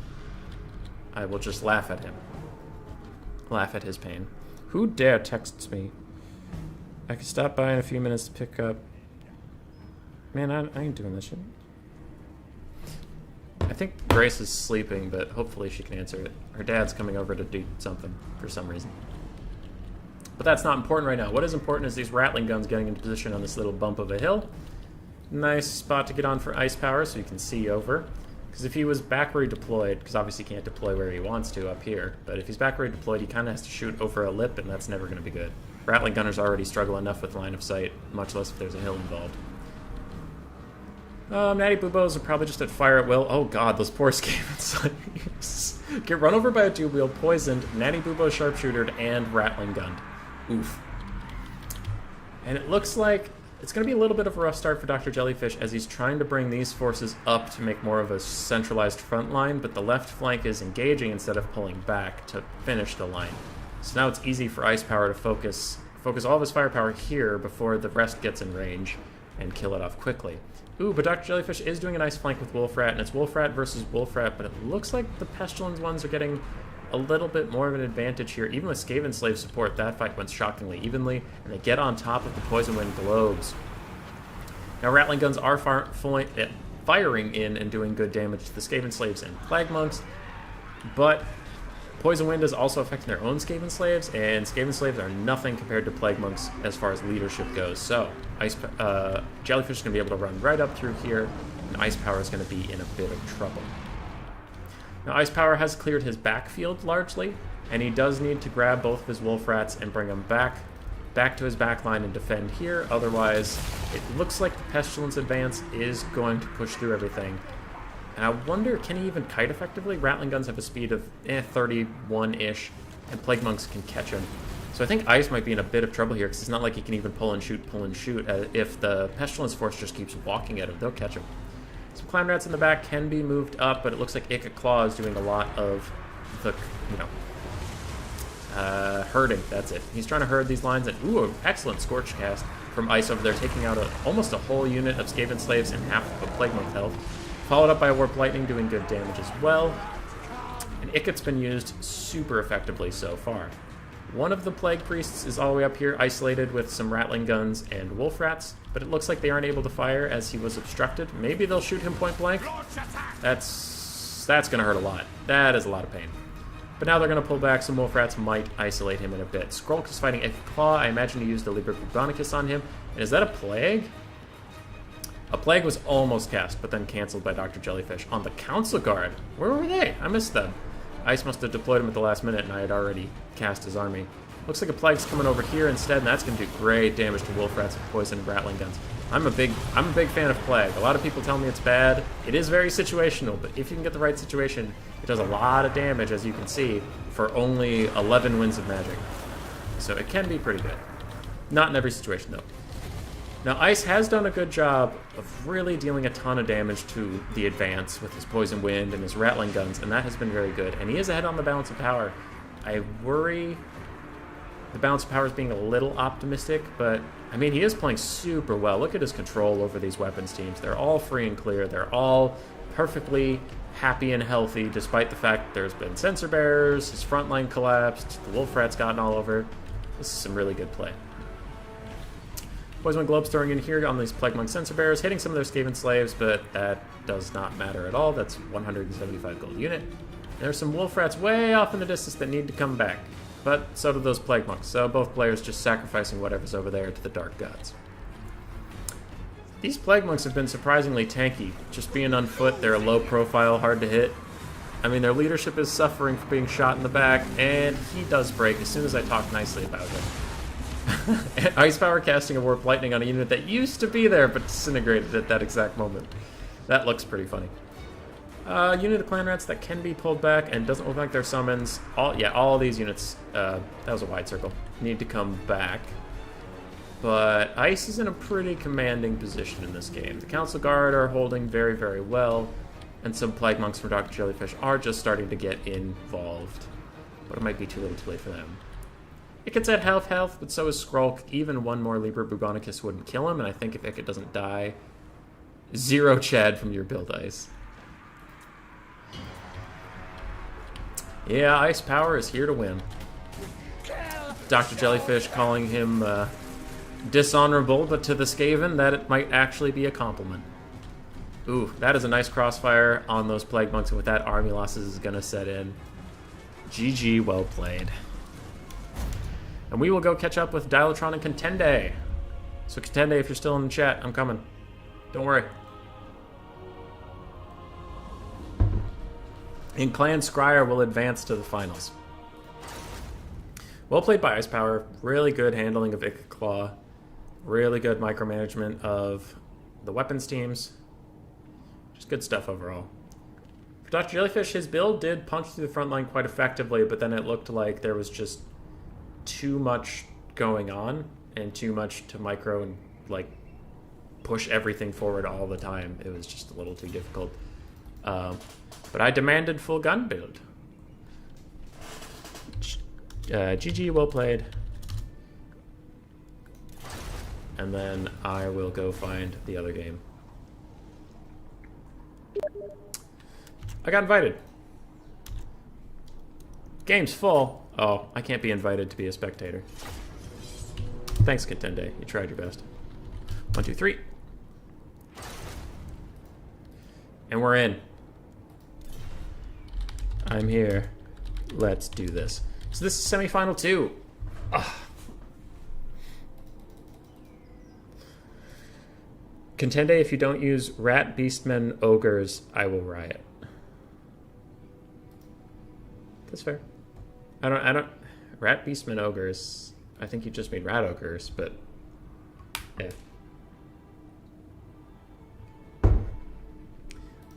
I will just laugh at him. Laugh at his pain. Who dare texts me? I could stop by in a few minutes to pick up... Man, I ain't doing this shit. I think Grace is sleeping, but hopefully she can answer it. Her dad's coming over to do something for some reason. But that's not important right now. What is important is these rattling guns getting into position on this little bump of a hill. Nice spot to get on for ice power so you can see over. Because if he was backward deployed, because obviously he can't deploy where he wants to up here, but if he's backward deployed, he kind of has to shoot over a lip, and that's never going to be good. Rattling gunners already struggle enough with line of sight, much less if there's a hill involved. Natty Boobos are probably just at fire at will. Oh god, those poor Skaven slaves. Get run over by a two-wheel, poisoned, Natty Boobo sharpshootered, and rattling gunned. Oof. And it looks like it's going to be a little bit of a rough start for Dr. Jellyfish as he's trying to bring these forces up to make more of a centralized front line, but the left flank is engaging instead of pulling back to finish the line. So now it's easy for Ice Power to focus all of his firepower here before the rest gets in range and kill it off quickly. Ooh, but Dr. Jellyfish is doing a nice flank with Wolfrat, and it's Wolfrat versus Wolfrat, but it looks like the Pestilence ones are getting a little bit more of an advantage here. Even with Skaven Slave support, that fight went shockingly evenly, and they get on top of the Poison Wind globes. Now, Rattling Guns are firing in and doing good damage to the Skaven Slaves and Plague Monks, but Poison Wind is also affecting their own Skaven Slaves, and Skaven Slaves are nothing compared to Plague Monks as far as leadership goes. So, Jellyfish is going to be able to run right up through here, and Ice Power is going to be in a bit of trouble. Now, Ice Power has cleared his backfield largely, and he does need to grab both of his Wolf Rats and bring them back to his backline and defend here. Otherwise, it looks like the Pestilence advance is going to push through everything. And I wonder, can he even kite effectively? Rattling Guns have a speed of 31-ish, and Plague Monks can catch him. So I think Ice might be in a bit of trouble here, because it's not like he can even pull and shoot. If the Pestilence force just keeps walking at him, they'll catch him. Some Clown Rats in the back can be moved up, but it looks like Ica Claw is doing a lot of the, herding. That's it. He's trying to herd these lines, and ooh, an excellent Scorch cast from Ice over there, taking out almost a whole unit of Skaven Slaves and half of a Plague Monk health. Followed up by a Warp Lightning, doing good damage as well. And Icat's been used super effectively so far. One of the Plague Priests is all the way up here, isolated with some Rattling Guns and Wolf Rats, but it looks like they aren't able to fire as he was obstructed. Maybe they'll shoot him point blank. That's going to hurt a lot. That is a lot of pain. But now they're going to pull back. Some Wolf Rats might isolate him in a bit. Skrulk is fighting Ica Claw. I imagine he used the Liber Bubonicus on him. And is that a Plague? A Plague was almost cast, but then canceled by Dr. Jellyfish. On the Council Guard. Where were they? I missed them. Ice must have deployed him at the last minute, and I had already cast his army. Looks like a Plague's coming over here instead, and that's going to do great damage to Wolf Rats and Poison and Rattling Guns. I'm a big fan of Plague. A lot of people tell me it's bad. It is very situational, but if you can get the right situation, it does a lot of damage, as you can see, for only 11 winds of magic. So it can be pretty good. Not in every situation, though. Now, Ice has done a good job of really dealing a ton of damage to the advance with his Poison Wind and his Rattling Guns, and that has been very good. And he is ahead on the Balance of Power. I worry the Balance of Power is being a little optimistic, but, I mean, he is playing super well. Look at his control over these weapons teams. They're all free and clear. They're all perfectly happy and healthy, despite the fact there's been Sensor Bearers, his front line collapsed, the Wolf Rat's gotten all over. This is some really good play. Poison Wind Globes throwing in here on these Plague Monk Sensor Bearers, hitting some of their Skaven Slaves, but that does not matter at all. That's 175 gold unit. There's some Wolf Rats way off in the distance that need to come back, but so do those Plague Monks, so both players just sacrificing whatever's over there to the Dark Gods. These Plague Monks have been surprisingly tanky. Just being on foot, they're a low profile, hard to hit. I mean, their leadership is suffering for being shot in the back, and he does break as soon as I talk nicely about him. Ice Power casting a Warp Lightning on a unit that used to be there, but disintegrated at that exact moment. That looks pretty funny. Unit of Clan Rats that can be pulled back and doesn't look like their summons. All these units, that was a wide circle, need to come back. But Ice is in a pretty commanding position in this game. The Council Guard are holding very, very well, and some Plague Monks from Dr. Jellyfish are just starting to get involved. But it might be too little too late for them. It gets at health, but so is Skrulk. Even one more Liber Bugonicus wouldn't kill him, and I think if Icket doesn't die, 0 Chad from your build, Ice. Yeah, Ice Power is here to win. Dr. Jellyfish calling him dishonorable, but to the Skaven, that it might actually be a compliment. Ooh, that is a nice crossfire on those Plague Monks, and with that, army losses is going to set in. GG, well played. And we will go catch up with Dialatron and Contende. So Contende, if you're still in the chat, I'm coming. Don't worry. And Clan Scryer will advance to the finals. Well played by Ice Power. Really good handling of Icket Claw. Really good micromanagement of the weapons teams. Just good stuff overall. For Dr. Jellyfish, his build did punch through the front line quite effectively, but then it looked like there was just too much going on and too much to micro and like push everything forward all the time. It was just a little too difficult. But I demanded full gun build. GG, well played. And then I will go find the other game. I got invited. Game's full. Oh, I can't be invited to be a spectator. Thanks, Contende. You tried your best. 1, 2, 3. And we're in. I'm here. Let's do this. So this is semifinal 2. Ugh. Contende, if you don't use Rat, Beastmen, Ogres, I will riot. That's fair. I don't... Rat, Beastmen, Ogres. I think you just made Rat Ogres, but... yeah.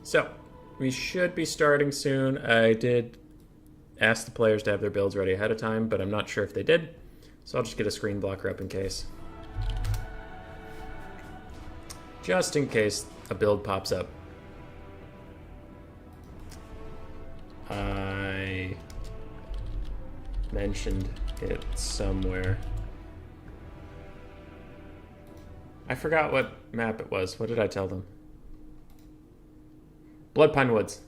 So, we should be starting soon. I did ask the players to have their builds ready ahead of time, but I'm not sure if they did. So I'll just get a screen blocker up in case. Just in case a build pops up. I mentioned it somewhere. I forgot what map it was. What did I tell them? Bloodpine Woods.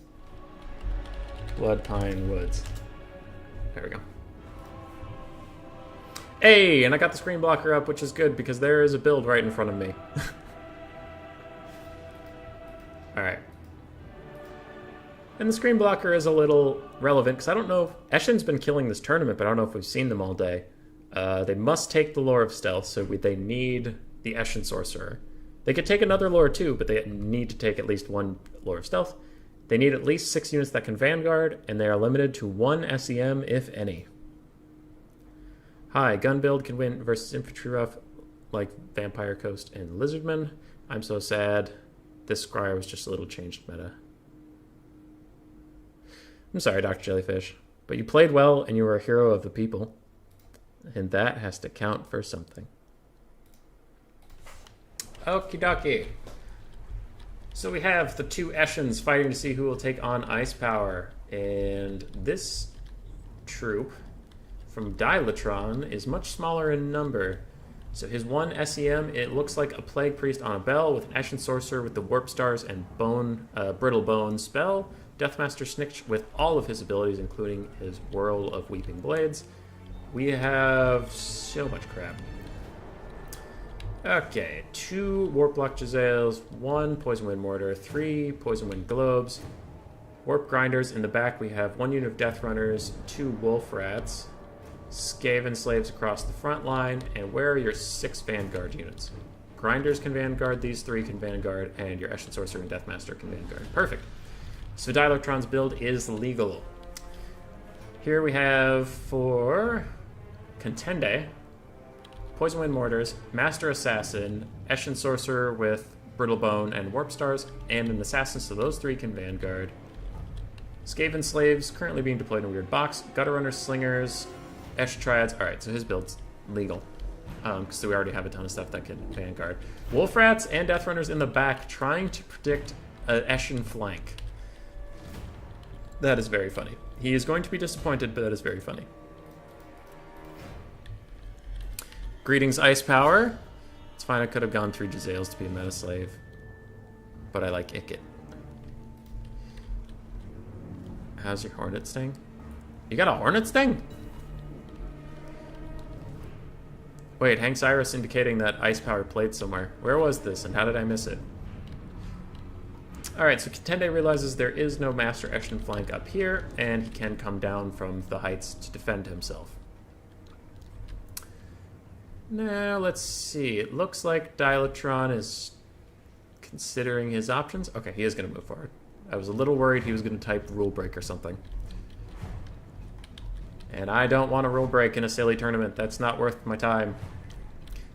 Bloodpine Woods. There we go. Hey, and I got the screen blocker up, which is good because there is a build right in front of me. Alright. And the screen blocker is a little relevant because I don't know if Eshin's been killing this tournament, but I don't know if we've seen them all day. They must take the Lore of Stealth, so they need the Eshin Sorcerer. They could take another lore too, but they need to take at least 1 Lore of Stealth. They need at least 6 units that can Vanguard, and they are limited to 1 SEM, if any. Hi, gun build can win versus infantry rough like Vampire Coast and Lizardman. I'm so sad. This Scryer was just a little changed meta. I'm sorry, Dr. Jellyfish, but you played well and you were a hero of the people. And that has to count for something. Okie dokie. So we have the 2 Eshins fighting to see who will take on Ice Power. And this troop from Dialatron is much smaller in number. So his 1 SEM, it looks like a Plague Priest on a bell with an Eshin Sorcerer with the Warp Stars and Brittle Bone spell. Deathmaster Snitch with all of his abilities, including his Whirl of Weeping Blades. We have so much crap. Okay, 2 Warp Block Jezzails, 1 Poison Wind Mortar, 3 Poison Wind Globes, Warp Grinders. In the back we have 1 unit of Death Runners, 2 Wolf Rats, Skaven Slaves across the front line, and where are your 6 Vanguard units? Grinders can Vanguard, these 3 can Vanguard, and your Eshin Sorcerer and Deathmaster can Vanguard. Perfect. So Dialectron's build is legal. Here we have for Contende, Poison Wind Mortars, Master Assassin, Eshin Sorcerer with Brittlebone and Warp Stars, and an Assassin, so those three can Vanguard. Skaven Slaves, currently being deployed in a weird box. Gutter Runner Slingers, Esh Triads. Alright, so his build's legal. Because we already have a ton of stuff that can Vanguard. Wolf Rats and Death Runners in the back trying to predict an Eshin flank. That is very funny. He is going to be disappointed, but that is very funny. Greetings, Ice Power. It's fine, I could have gone through Jezzail's to be a meta slave. But I like Ikit. How's your Hornet Sting? You got a Hornet Sting? Wait, Hank Cyrus indicating that Ice Power played somewhere. Where was this and how did I miss it? Alright, so Contende realizes there is no Master Eshin flank up here, and he can come down from the heights to defend himself. Now, let's see. It looks like Dialectron is considering his options. Okay, he is going to move forward. I was a little worried he was going to type rule break or something. And I don't want a rule break in a silly tournament. That's not worth my time.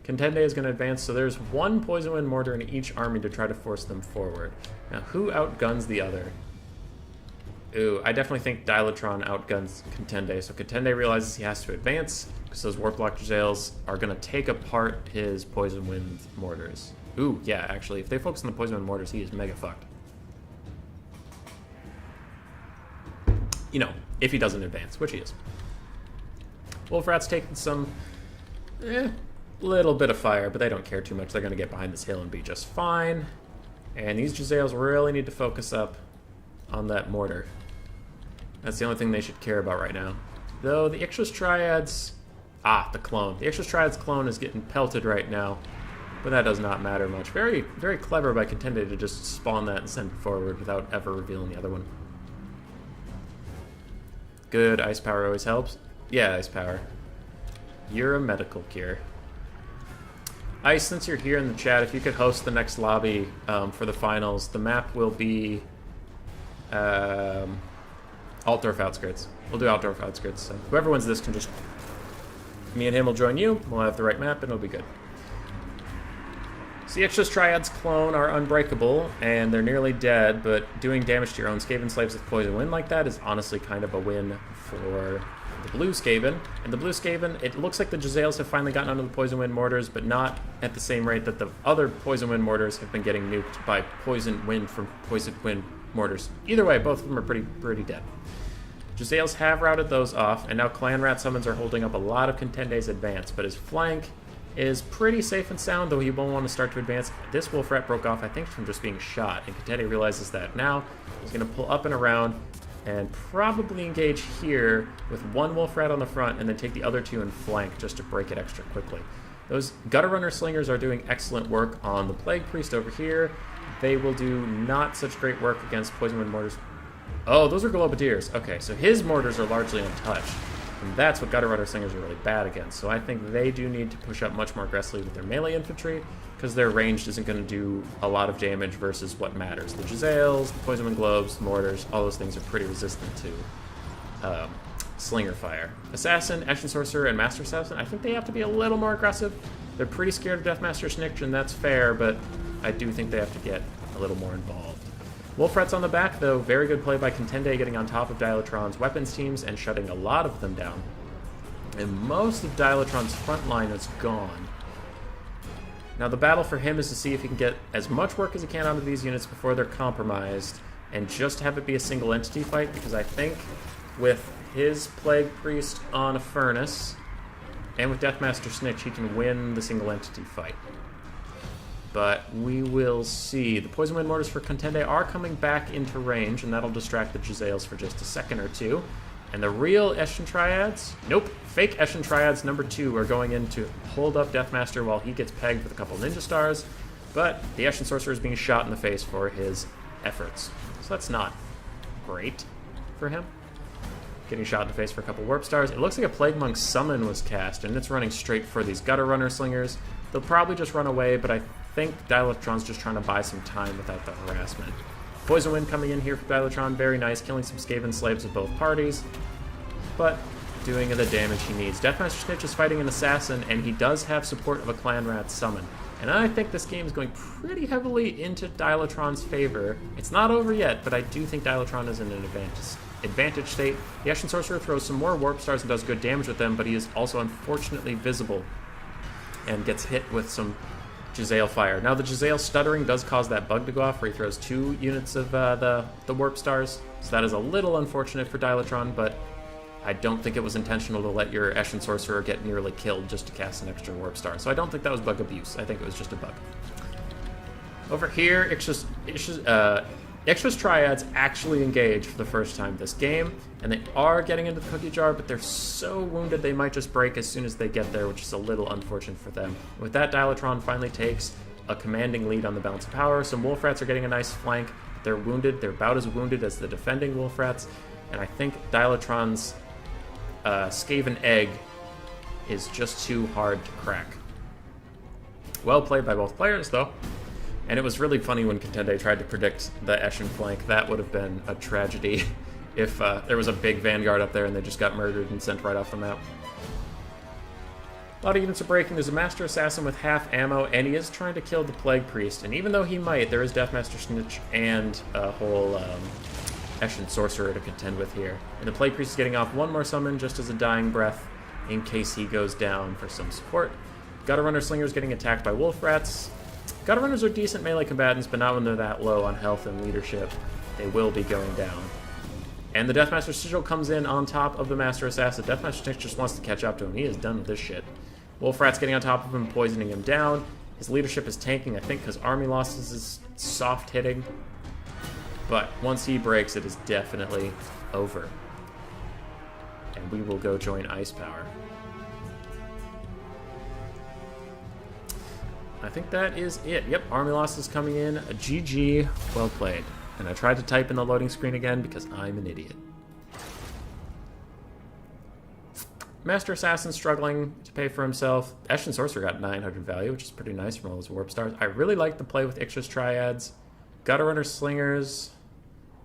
Contende is going to advance, so there's one Poison Wind Mortar in each army to try to force them forward. Now, who outguns the other? Ooh, I definitely think Dialectron outguns Contende, so Contende realizes he has to advance, because those Warp Lock Jezzails are going to take apart his Poison Wind Mortars. Ooh, yeah, actually, if they focus on the Poison Wind Mortars, he is mega fucked. You know, if he doesn't advance, which he is. Wolf Rat's taking some, little bit of fire, but they don't care too much. They're going to get behind this hill and be just fine. And these Jezzails really need to focus up on that mortar. That's the only thing they should care about right now. Though the Ixchus Triads... Ah, the clone. The Ixchus Triads clone is getting pelted right now, but that does not matter much. Very, very clever by Contende to just spawn that and send it forward without ever revealing the other one. Good, Ice Power always helps. Yeah, Ice Power. You're a medical cure. Ice, since you're here in the chat, if you could host the next lobby for the finals, the map will be Altdorf Outskirts. We'll do Altdorf Outskirts. So whoever wins this can just... Me and him will join you. We'll have the right map, and it'll be good. So the Ixchus Triads clone are unbreakable, and they're nearly dead, but doing damage to your own Skaven slaves with Poison Wind like that is honestly kind of a win for the blue Skaven. And the blue Skaven, it looks like the Jezzails have finally gotten onto the Poison Wind Mortars, but not at the same rate that the other Poison Wind Mortars have been getting nuked by Poison Wind from Poison Wind Mortars. Either way, both of them are pretty dead. Jezzails have routed those off, and now Clan Rat Summons are holding up a lot of Contende's advance, but his flank is pretty safe and sound, though he won't want to start to advance. This Wolf Rat broke off, I think, from just being shot, and Contende realizes that now. He's going to pull up and around and probably engage here with one Wolf Rat on the front and then take the other two and flank just to break it extra quickly. Those Gutter Runner Slingers are doing excellent work on the Plague Priest over here. They will do not such great work against Poison Wind Mortars. Oh, those are Globadiers. Okay, so his mortars are largely untouched. And that's what Gutter Runner Slingers are really bad against. So I think they do need to push up much more aggressively with their melee infantry, because their ranged isn't going to do a lot of damage versus what matters. The Jezzails, the Poison Wind Globes, the mortars, all those things are pretty resistant to Slinger Fire. Assassin, Eshin Sorcerer, and Master Assassin, I think they have to be a little more aggressive. They're pretty scared of Deathmaster Snitch, and that's fair, but I do think they have to get a little more involved. Wolf Rat's on the back, though. Very good play by Contende, getting on top of Dialectron's weapons teams and shutting a lot of them down. And most of Dialectron's front line is gone. Now the battle for him is to see if he can get as much work as he can out of these units before they're compromised, and just have it be a single entity fight, because I think with his Plague Priest on a Furnace, and with Deathmaster Snitch, he can win the single entity fight. But we will see. The Poison Wind Mortars for Contende are coming back into range, and that'll distract the Jezzails for just a second or two. And the real Eshin Triads, nope, fake Eshin Triads number 2 are going in to hold up Deathmaster while he gets pegged with a couple Ninja Stars, but the Eshin Sorcerer is being shot in the face for his efforts. So that's not great for him. Getting shot in the face for a couple Warp Stars. It looks like a Plague Monk Summon was cast, and it's running straight for these Gutter Runner Slingers. They'll probably just run away, but I think Dialectron's just trying to buy some time without the harassment. Poison Wind coming in here for Dilatron, very nice, killing some Skaven slaves of both parties, but doing the damage he needs. Deathmaster Snitch is fighting an assassin, and he does have support of a Clan Rat summon. And I think this game is going pretty heavily into Dilatron's favor. It's not over yet, but I do think Dilatron is in an advantage state. The Ashen Sorcerer throws some more Warp Stars and does good damage with them, but he is also unfortunately visible and gets hit with some Jezzail fire. Now the Jezzail stuttering does cause that bug to go off where he throws 2 units of the Warp Stars, so that is a little unfortunate for Dilatron, but I don't think it was intentional to let your Ashen Sorcerer get nearly killed just to cast an extra Warp Star, so I don't think that was bug abuse. I think it was just a bug. Over here, Ixtra's Triads actually engage for the first time this game, and they are getting into the Cookie Jar, but they're so wounded they might just break as soon as they get there, which is a little unfortunate for them. With that, Dilatron finally takes a commanding lead on the balance of power. Some Wolf Rats are getting a nice flank. They're wounded. They're about as wounded as the defending Wolf Rats, and I think Dilatron's Skaven Egg is just too hard to crack. Well played by both players, though. And it was really funny when Contende tried to predict the Ashen flank. That would have been a tragedy if there was a big Vanguard up there and they just got murdered and sent right off the map. A lot of units are breaking. There's a Master Assassin with half ammo, and he is trying to kill the Plague Priest. And even though he might, there is Deathmaster Snitch and a whole Ashen Sorcerer to contend with here. And the Plague Priest is getting off one more summon just as a dying breath in case he goes down for some support. Gutter Runner Slinger is getting attacked by Wolf Rats. Gutter Runners are decent melee combatants, but not when they're that low on health and leadership. They will be going down. And the Deathmaster Sigil comes in on top of the Master Assassin. Deathmaster Snitch just wants to catch up to him. He is done with this shit. Wolf Rat's getting on top of him, poisoning him down. His leadership is tanking, I think, because army losses is soft hitting. But once he breaks, it is definitely over. And we will go join Ice Power. I think that is it. Yep, army losses coming in. A GG, well played. And I tried to type in the loading screen again because I'm an idiot. Master Assassin struggling to pay for himself. Ashen Sorcerer got 900 value, which is pretty nice from all those Warp Stars. I really like the play with Ixtra's Triads. Gutter Runner Slingers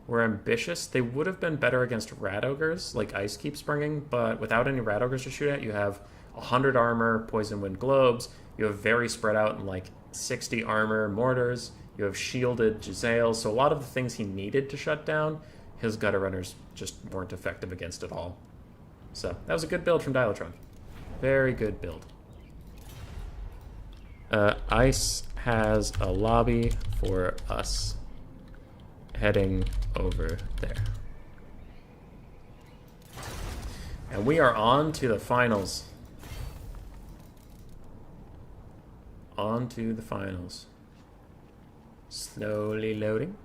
were ambitious. They would have been better against Rat Ogres, like Ice keeps bringing, but without any Rat Ogres to shoot at, you have 100 armor, Poison Wind Globes. You have very spread out in like 60 armor mortars. You have shielded Jezzail. So a lot of the things he needed to shut down, his Gutter Runners just weren't effective against at all. So that was a good build from Dilatron. Very good build. Ice has a lobby for us heading over there. And we are on to the finals. On to the finals. Slowly loading.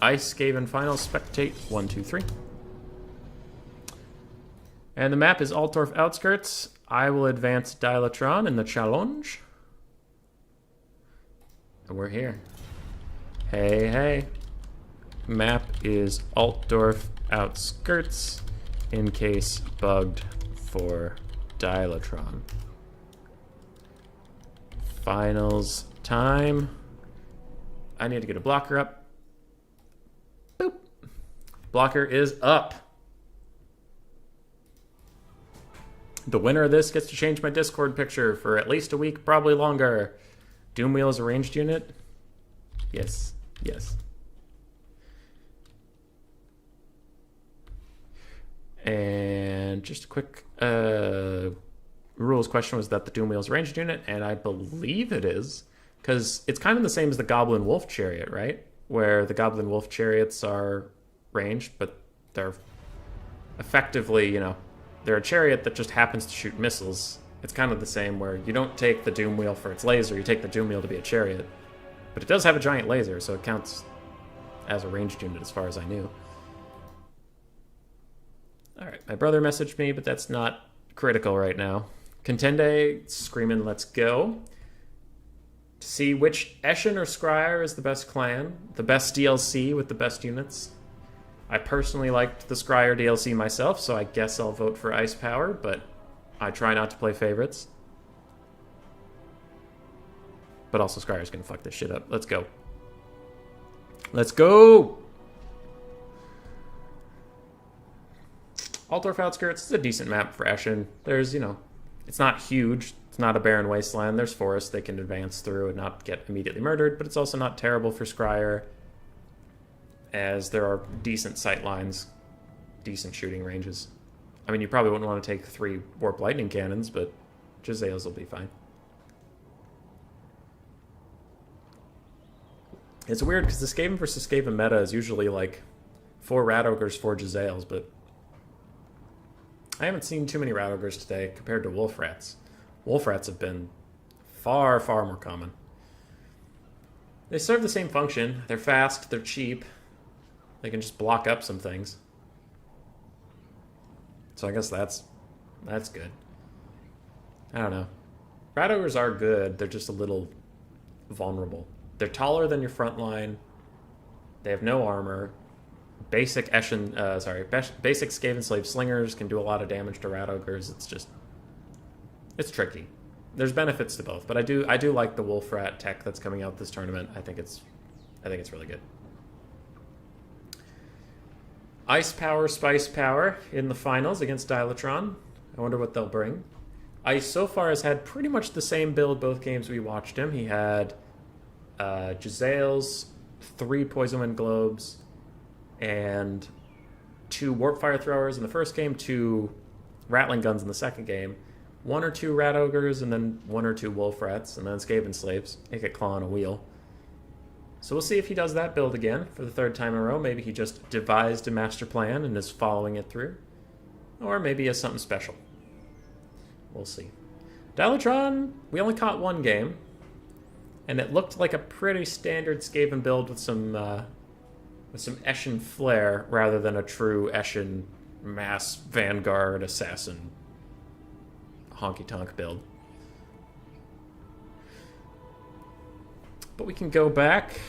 Ice Skaven Finals, spectate 1, 2, 3. And the map is Altdorf Outskirts. I will advance Dilatron in the challenge. And we're here. Hey, hey. Map is Altdorf Outskirts in case bugged for Dilatron. Finals time. I need to get a blocker up. Boop. Blocker is up. The winner of this gets to change my Discord picture for at least a week, probably longer. Doomwheel is a ranged unit? Yes. Yes. And just a quick rules question was that the Doomwheel is a ranged unit, and I believe it is, because it's kind of the same as the Goblin Wolf Chariot, right? Where the Goblin Wolf Chariots are ranged, but they're effectively, you know, they're a chariot that just happens to shoot missiles. It's kind of the same where you don't take the Doomwheel for its laser, you take the Doomwheel to be a chariot. But it does have a giant laser, so it counts as a ranged unit as far as I knew. Alright, my brother messaged me, but that's not critical right now. Contende, screaming, let's go. To see which Eshin or Scryer is the best clan, the best DLC with the best units. I personally liked the Scryer DLC myself, so I guess I'll vote for Ice Power, but I try not to play favorites. But also Scryer's gonna fuck this shit up. Let's go. Let's go! Altdorf Outskirts is a decent map for Eschen. There's, you know, it's not huge. It's not a barren wasteland. There's forests they can advance through and not get immediately murdered, but it's also not terrible for Scryer, as there are decent sight lines, decent shooting ranges. I mean, you probably wouldn't want to take 3 Warp Lightning Cannons, but Jezzails will be fine. It's weird because the Skaven versus Skaven meta is usually like 4 Rat Ogres, 4 Jezzails, but I haven't seen too many Rat Ogres today compared to Wolf Rats. Wolf Rats have been far, far more common. They serve the same function. They're fast, they're cheap. They can just block up some things. So I guess that's good. I don't know. Rat Ogres are good, they're just a little vulnerable. They're taller than your front line. They have no armor. Basic basic Skaven Slave Slingers can do a lot of damage to Rat Ogres. It's tricky. There's benefits to both, but I do like the Wolf Rat tech that's coming out this tournament. I think it's really good. Ice Power, Spice Power in the finals against Dialatron. I wonder what they'll bring. Ice so far has had pretty much the same build both games we watched him. He had Jezzails, 3 Poison Wind Globes, and 2 Warp Fire Throwers in the first game, 2 Rattling Guns in the second game, 1 or 2 Rat Ogres, and then 1 or 2 Wolf Rats, and then Skaven Slaves. Make a claw on a wheel. So we'll see if he does that build again for the 3rd time in a row. Maybe he just devised a master plan and is following it through. Or maybe he has something special. We'll see. Dialatron, we only caught 1 game, and it looked like a pretty standard Skaven build with some Eschen flair rather than a true Eschen mass Vanguard assassin honky-tonk build. But we can go back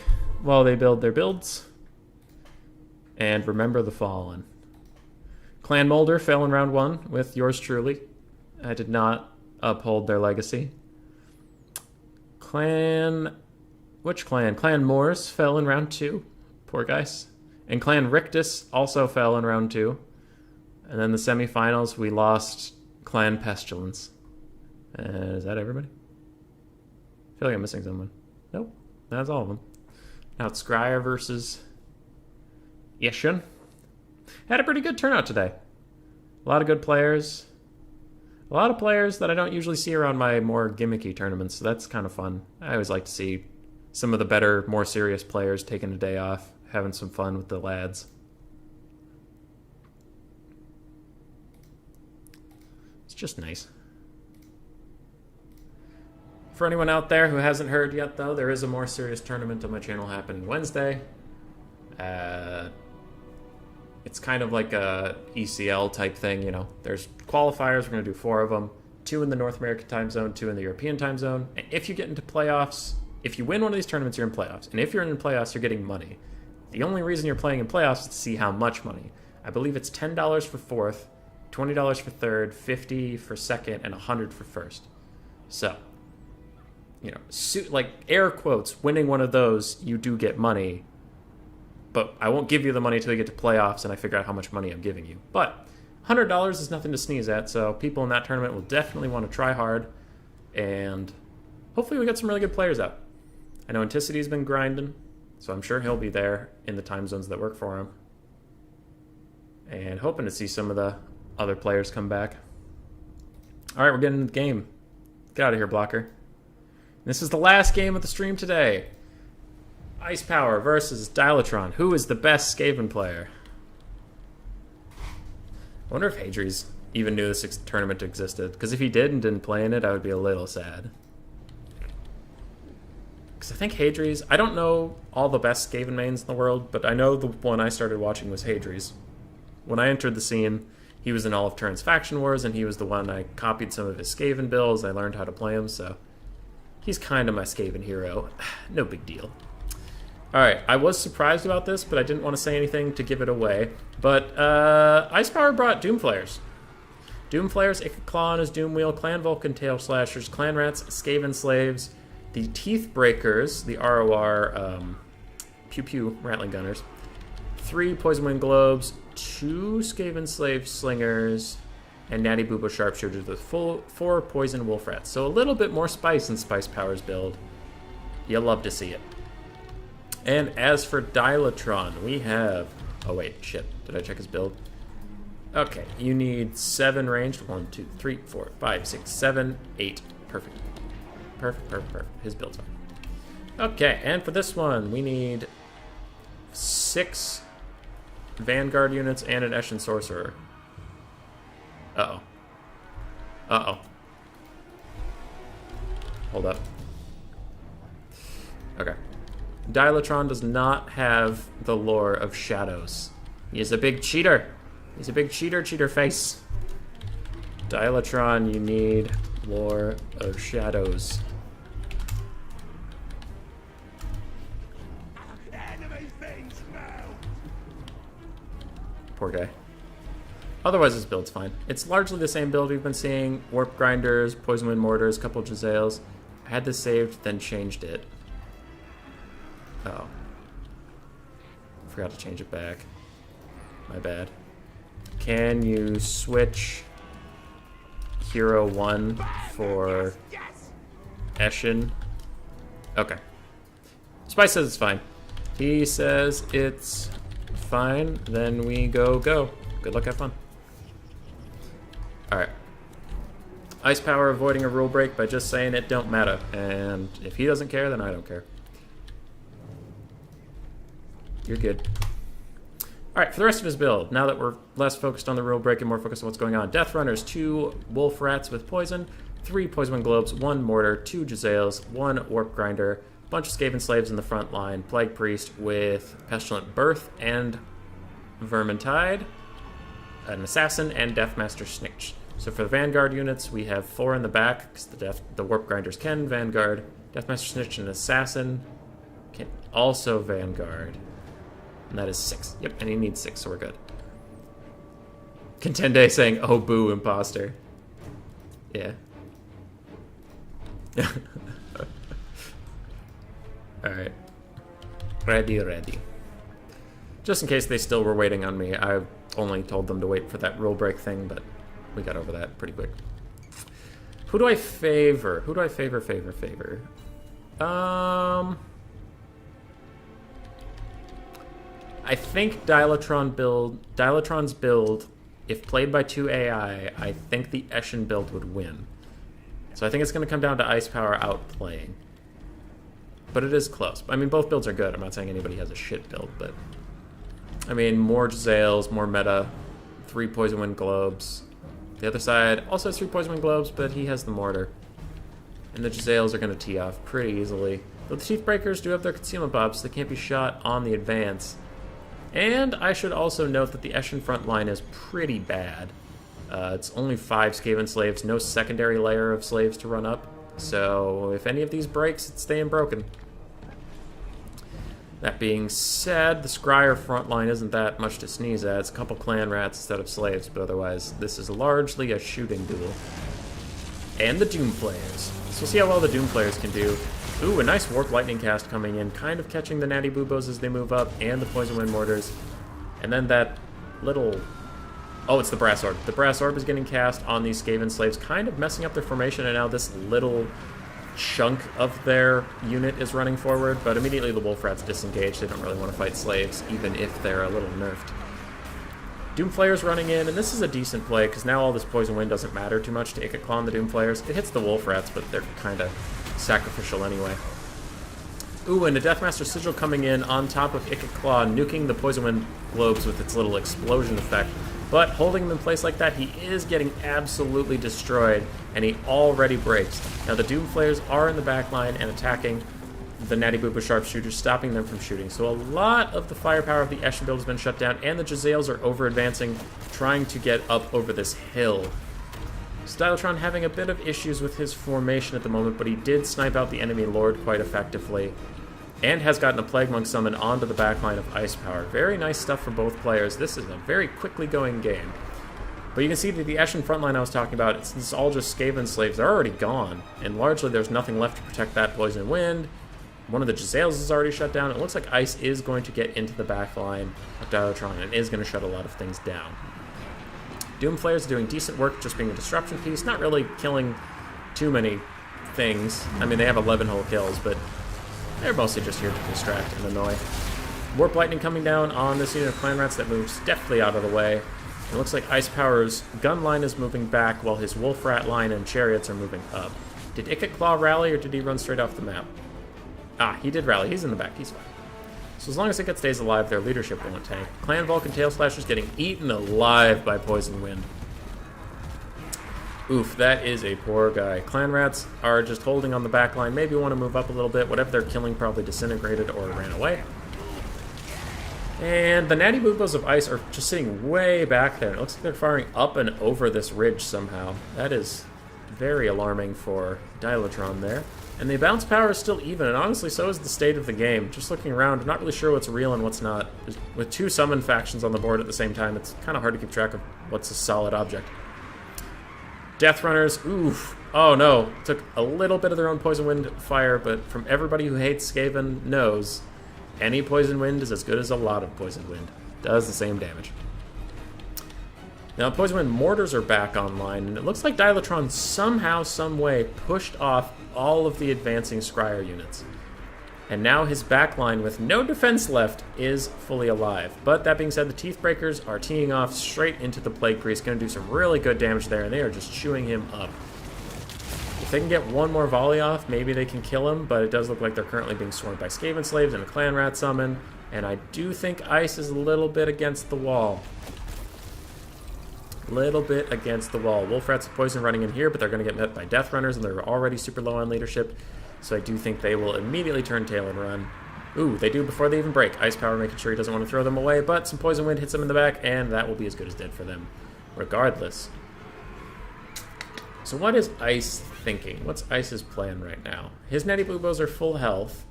while they build their builds and remember the fallen. Clan Molder fell in round 1 with yours truly. I did not uphold their legacy. Which clan? Clan Moors fell in round 2. Poor guys. And Clan Rictus also fell in round 2. And then the semifinals, we lost Clan Pestilence. Is that everybody? I feel like I'm missing someone. Nope. That's all of them. Now it's Scryer versus Eschen. Had a pretty good turnout today. A lot of good players. A lot of players that I don't usually see around my more gimmicky tournaments, so that's kind of fun. I always like to see some of the better, more serious players taking a day off, having some fun with the lads. It's just nice. For anyone out there who hasn't heard yet, though, there is a more serious tournament on my channel happening Wednesday. It's kind of like a ECL type thing, you know. There's qualifiers, we're going to do 4 of them. 2 in the North American time zone, 2 in the European time zone. And if you get into playoffs, if you win one of these tournaments, you're in playoffs. And if you're in playoffs, you're getting money. The only reason you're playing in playoffs is to see how much money. I believe it's $10 for 4th, $20 for 3rd, $50 for 2nd, and $100 for 1st. So, you know, like air quotes, winning one of those, you do get money. But I won't give you the money until you get to playoffs and I figure out how much money I'm giving you. But $100 is nothing to sneeze at, so people in that tournament will definitely want to try hard. And hopefully we get some really good players out. I know Anticity's been grinding, so I'm sure he'll be there in the time zones that work for him. And hoping to see some of the other players come back. All right, we're getting into the game. Get out of here, Blocker. This is the last game of the stream today. Ice Power versus Dialatron. Who is the best Skaven player? I wonder if Hadries even knew this tournament existed. Because if he did and didn't play in it, I would be a little sad. Because I think Hadries... I don't know all the best Skaven mains in the world, but I know the one I started watching was Hadries. When I entered the scene, he was in all of Turin's Faction Wars, and he was the one I copied some of his Skaven builds. I learned how to play him, so... he's kind of my Skaven hero. No big deal. Alright, I was surprised about this, but I didn't want to say anything to give it away. But, Ice Power brought Doom Flayers. Doom Flayers, Ikka Claw on his Doom Wheel, Clan Vulcan Tail Slashers, Clan Rats, Skaven Slaves, the Teeth Breakers, the ROR Pew Pew Rattling Gunners, 3 Poison Wind Globes, 2 Skaven Slave Slingers, and Natty Boobo Sharpshooters with 4 Poison Wolf Rats. So a little bit more spice in Spice Powers build. You'll love to see it. And as for Dilatron, we have... Oh wait, shit. Did I check his build? Okay, you need 7 ranged. 1, 2, 3, 4, 5, 6, 7, 8. Perfect. Perfect. His build's fine. Okay, and for this one, we need 6 Vanguard units and an Eshin Sorcerer. Uh-oh. Hold up. Okay. Dilatron does not have the lore of shadows. He is a big cheater. He's a big cheater face. Dilatron, you need lore of shadows. Poor guy. Otherwise, this build's fine. It's largely the same build we've been seeing. Warp Grinders, Poison Wind Mortars, a couple Jezzails. I had this saved, then changed it. Oh. Forgot to change it back. My bad. Can you switch Hero 1 for Eshin? Okay. Spice says it's fine. He says it's fine. Then we go. Good luck, have fun. Alright. Ice Power avoiding a rule break by just saying it don't matter. And if he doesn't care, then I don't care. You're good. Alright, for the rest of his build, now that we're less focused on the rule break and more focused on what's going on. Death Runners, 2 Wolf Rats with Poison, 3 Poison Wind Globes, 1 Mortar, 2 Jezzails, 1 Warp Grinder, bunch of Skaven Slaves in the front line, Plague Priest with Pestilent Birth and Vermintide, an Assassin, and Deathmaster Snitch. So for the Vanguard units, we have 4 in the back, because the Warp Grinders can Vanguard. Deathmaster Snitch and Assassin can also Vanguard. And that is 6. Yep, and he needs 6, so we're good. Contende saying, oh boo, imposter. Yeah. Alright. Ready. Just in case they still were waiting on me, I only told them to wait for that rule break thing, but we got over that pretty quick. Who do I favor? Favor? I think Dilatron's build, if played by 2 AI, I think the Eshin build would win. So I think it's going to come down to Ice Power outplaying. But it is close. I mean, both builds are good. I'm not saying anybody has a shit build, but... I mean, more Jezzails, more meta, 3 Poison Wind Globes. The other side also has 3 Poison Wind Globes, but he has the Mortar. And the Jezzails are going to tee off pretty easily. But the Teeth Breakers do have their concealment buffs, so they can't be shot on the advance. And I should also note that the Eshin front line is pretty bad. It's only 5 Skaven Slaves, no secondary layer of slaves to run up. So if any of these breaks, it's staying broken. That being said, the Scryer front line isn't that much to sneeze at. It's a couple clan rats instead of slaves, but otherwise this is largely a shooting duel. And the Doom players. So we'll see how well the Doom players can do. Ooh, a nice Warp Lightning cast coming in, kind of catching the Natty Boobos as they move up, and the Poison Wind Mortars. And then that little... Oh, it's the Brass Orb. The Brass Orb is getting cast on these Skaven Slaves, kind of messing up their formation, and now this little chunk of their unit is running forward, but immediately the Wolf Rats disengage. They don't really want to fight slaves, even if they're a little nerfed. Doomflayer's running in, and this is a decent play, because now all this Poison Wind doesn't matter too much to Ikit and the Doomflayers. It hits the Wolf Rats, but they're kind of sacrificial anyway. Ooh, and a Deathmaster Sigil coming in on top of Ikit Claw, nuking the Poison Wind Globes with its little explosion effect. But holding him in place like that, he is getting absolutely destroyed, and he already breaks. Now the Doomflayers are in the back line and attacking the Natty Booba Sharpshooters, stopping them from shooting. So a lot of the firepower of the Eshin build has been shut down, and the Jezzails are over-advancing, trying to get up over this hill. Styletron having a bit of issues with his formation at the moment, but he did snipe out the enemy Lord quite effectively, and has gotten a Plague Monk summon onto the backline of Ice Power. Very nice stuff for both players. This is a very quickly going game. But you can see that the Eshin frontline I was talking about, it's all just Skaven Slaves. They're already gone, and largely there's nothing left to protect that Poison Wind. One of the Giselles is already shut down. It looks like Ice is going to get into the back line of Dialotron and is going to shut a lot of things down. Doomflayers are doing decent work just being a disruption piece, not really killing too many things. I mean, they have 11 whole kills, but they're mostly just here to distract and annoy. Warp Lightning coming down on this unit of Clan Rats that moves deftly out of the way. It looks like Ice Power's gun line is moving back while his Wolf Rat line and Chariots are moving up. Did Icket Claw rally or did he run straight off the map? Ah, he did rally. He's in the back. He's fine. So as long as Icket stays alive, their leadership won't tank. Clan Vulcan Tail Slashers getting eaten alive by Poison Wind. Oof, that is a poor guy. Clan Rats are just holding on the back line. Maybe want to move up a little bit. Whatever they're killing probably disintegrated or ran away. And the Natty Boobos of Ice are just sitting way back there. It looks like they're firing up and over this ridge somehow. That is very alarming for Dialotron there. And the bounce power is still even, and honestly, so is the state of the game. Just looking around, I'm not really sure what's real and what's not. With two summon factions on the board at the same time, it's kind of hard to keep track of what's a solid object. Death Runners, oof. Oh no, took a little bit of their own Poison Wind fire, but from everybody who hates Skaven knows, any Poison Wind is as good as a lot of Poison Wind. Does the same damage. Now, Poison Wind Mortars are back online, and it looks like Dialotron somehow, some way, pushed off all of the advancing Scryer units. And now his backline, with no defense left, is fully alive. But that being said, the Teeth Breakers are teeing off straight into the Plague Priest, going to do some really good damage there, and they are just chewing him up. If they can get one more volley off, maybe they can kill him, but it does look like they're currently being swarmed by Skaven Slaves and a Clan Rat summon, and I do think Ice is a little bit against the wall. Little bit against the wall. Wolf Rats of Poison running in here, but they're going to get met by Death Runners, and they're already super low on leadership, so I do think they will immediately turn tail and run. Ooh, they do before they even break. Ice Power making sure he doesn't want to throw them away, but some Poison Wind hits them in the back, and that will be as good as dead for them regardless. So what is Ice thinking? What's Ice's plan right now? His Natty Boobos are full health.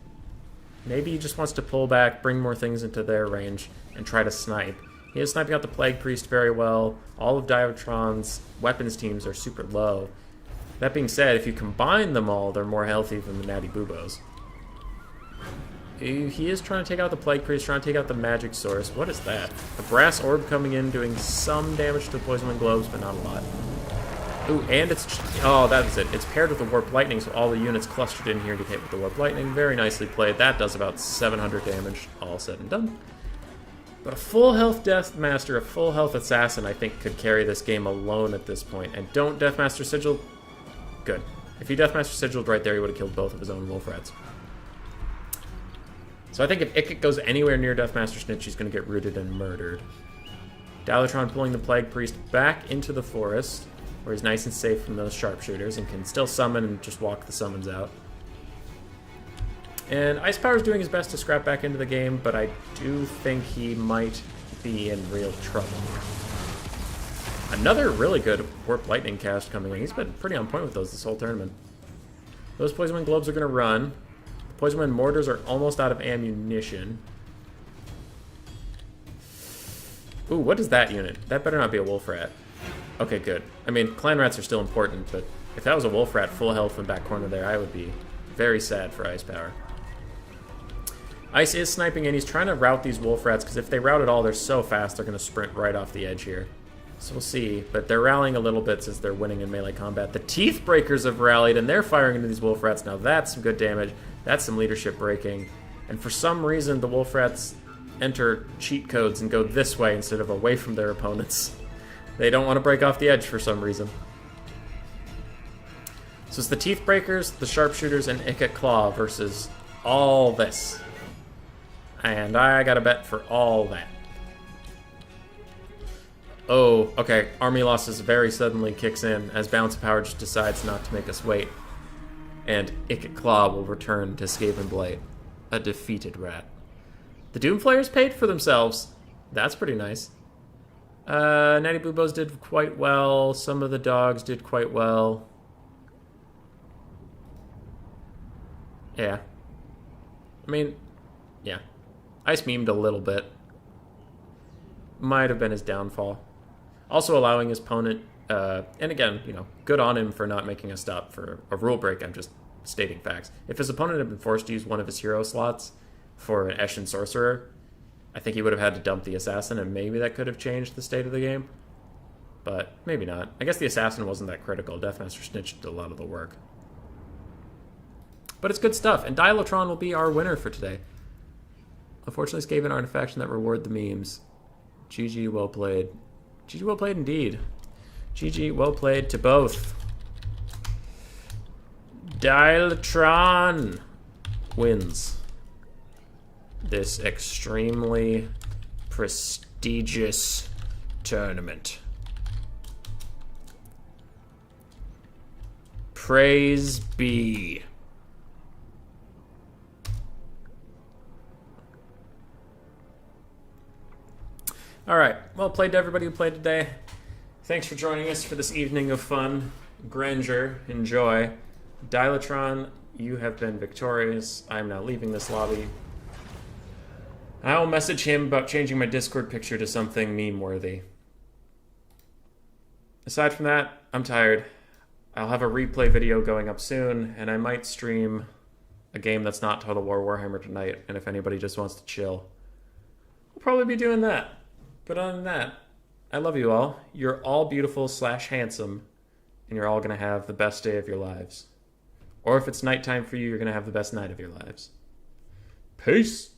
Maybe he just wants to pull back, bring more things into their range, and try to snipe. He is sniping out the Plague Priest very well. All of Dialotron's weapons teams are super low. That being said, if you combine them all, they're more healthy than the Natty Boobos. He is trying to take out the Plague Priest, trying to take out the Magic Source. What is that? A Brass Orb coming in, doing some damage to the Poison Wind Globes, but not a lot. Ooh, and it's... Oh, that is it. It's paired with the Warp Lightning, so all the units clustered in here to hit with the Warp Lightning. Very nicely played. That does about 700 damage, all said and done. But a full health Deathmaster, a full health Assassin, I think could carry this game alone at this point. And don't Deathmaster Sigil... Good. If he Deathmaster Sigiled right there, he would have killed both of his own Wolf Rats. So I think if Icket goes anywhere near Deathmaster Snitch, he's going to get rooted and murdered. Dialotron pulling the Plague Priest back into the forest, where he's nice and safe from those sharpshooters and can still summon and just walk the summons out. And Ice Power's doing his best to scrap back into the game, but I do think he might be in real trouble. Another really good Warp Lightning cast coming in. He's been pretty on point with those this whole tournament. Those Poison Wind Globes are going to run. Poison Wind Mortars are almost out of ammunition. Ooh, what is that unit? That better not be a Wolf Rat. Okay, good. I mean, Clan Rats are still important, but if that was a Wolf Rat full health in the back corner there, I would be very sad for Ice Power. Ice is sniping in. He's trying to route these Wolf Rats, because if they route at all, they're so fast, they're going to sprint right off the edge here. So we'll see, but they're rallying a little bit since they're winning in melee combat. The Teeth Breakers have rallied, and they're firing into these Wolf Rats. Now that's some good damage. That's some leadership breaking. And for some reason, the Wolf Rats enter cheat codes and go this way instead of away from their opponents. They don't want to break off the edge for some reason. So it's the Teeth Breakers, the Sharpshooters, and Icket Claw versus all this. And I got a bet for all that. Oh, okay. Army losses very suddenly kicks in as Balance of Power just decides not to make us wait. And Icket Claw will return to Skaven Blight, a defeated rat. The Doomflayers paid for themselves. That's pretty nice. Natty Boobos did quite well. Some of the dogs did quite well. Yeah. I mean, yeah. Ice memed a little bit. Might have been his downfall. Also allowing his opponent, and again, you know, good on him for not making a stop for a rule break. I'm just stating facts. If his opponent had been forced to use one of his hero slots for an Eshin Sorcerer, I think he would have had to dump the Assassin, and maybe that could have changed the state of the game. But maybe not. I guess the Assassin wasn't that critical. Deathmaster snitched a lot of the work. But it's good stuff, and Dialotron will be our winner for today. Unfortunately, Skaven aren't a faction that reward the memes. GG, well played. GG, well played indeed. GG, well played to both. Dialotron wins this extremely prestigious tournament. Praise be. All right. Well played to everybody who played today. Thanks for joining us for this evening of fun, grandeur, and joy. Dialotron, you have been victorious. I am now leaving this lobby. I will message him about changing my Discord picture to something meme-worthy. Aside from that, I'm tired. I'll have a replay video going up soon, and I might stream a game that's not Total War Warhammer tonight, and if anybody just wants to chill, I'll probably be doing that. But other than that, I love you all. You're all beautiful / handsome, and you're all going to have the best day of your lives. Or if it's nighttime for you, you're going to have the best night of your lives. Peace!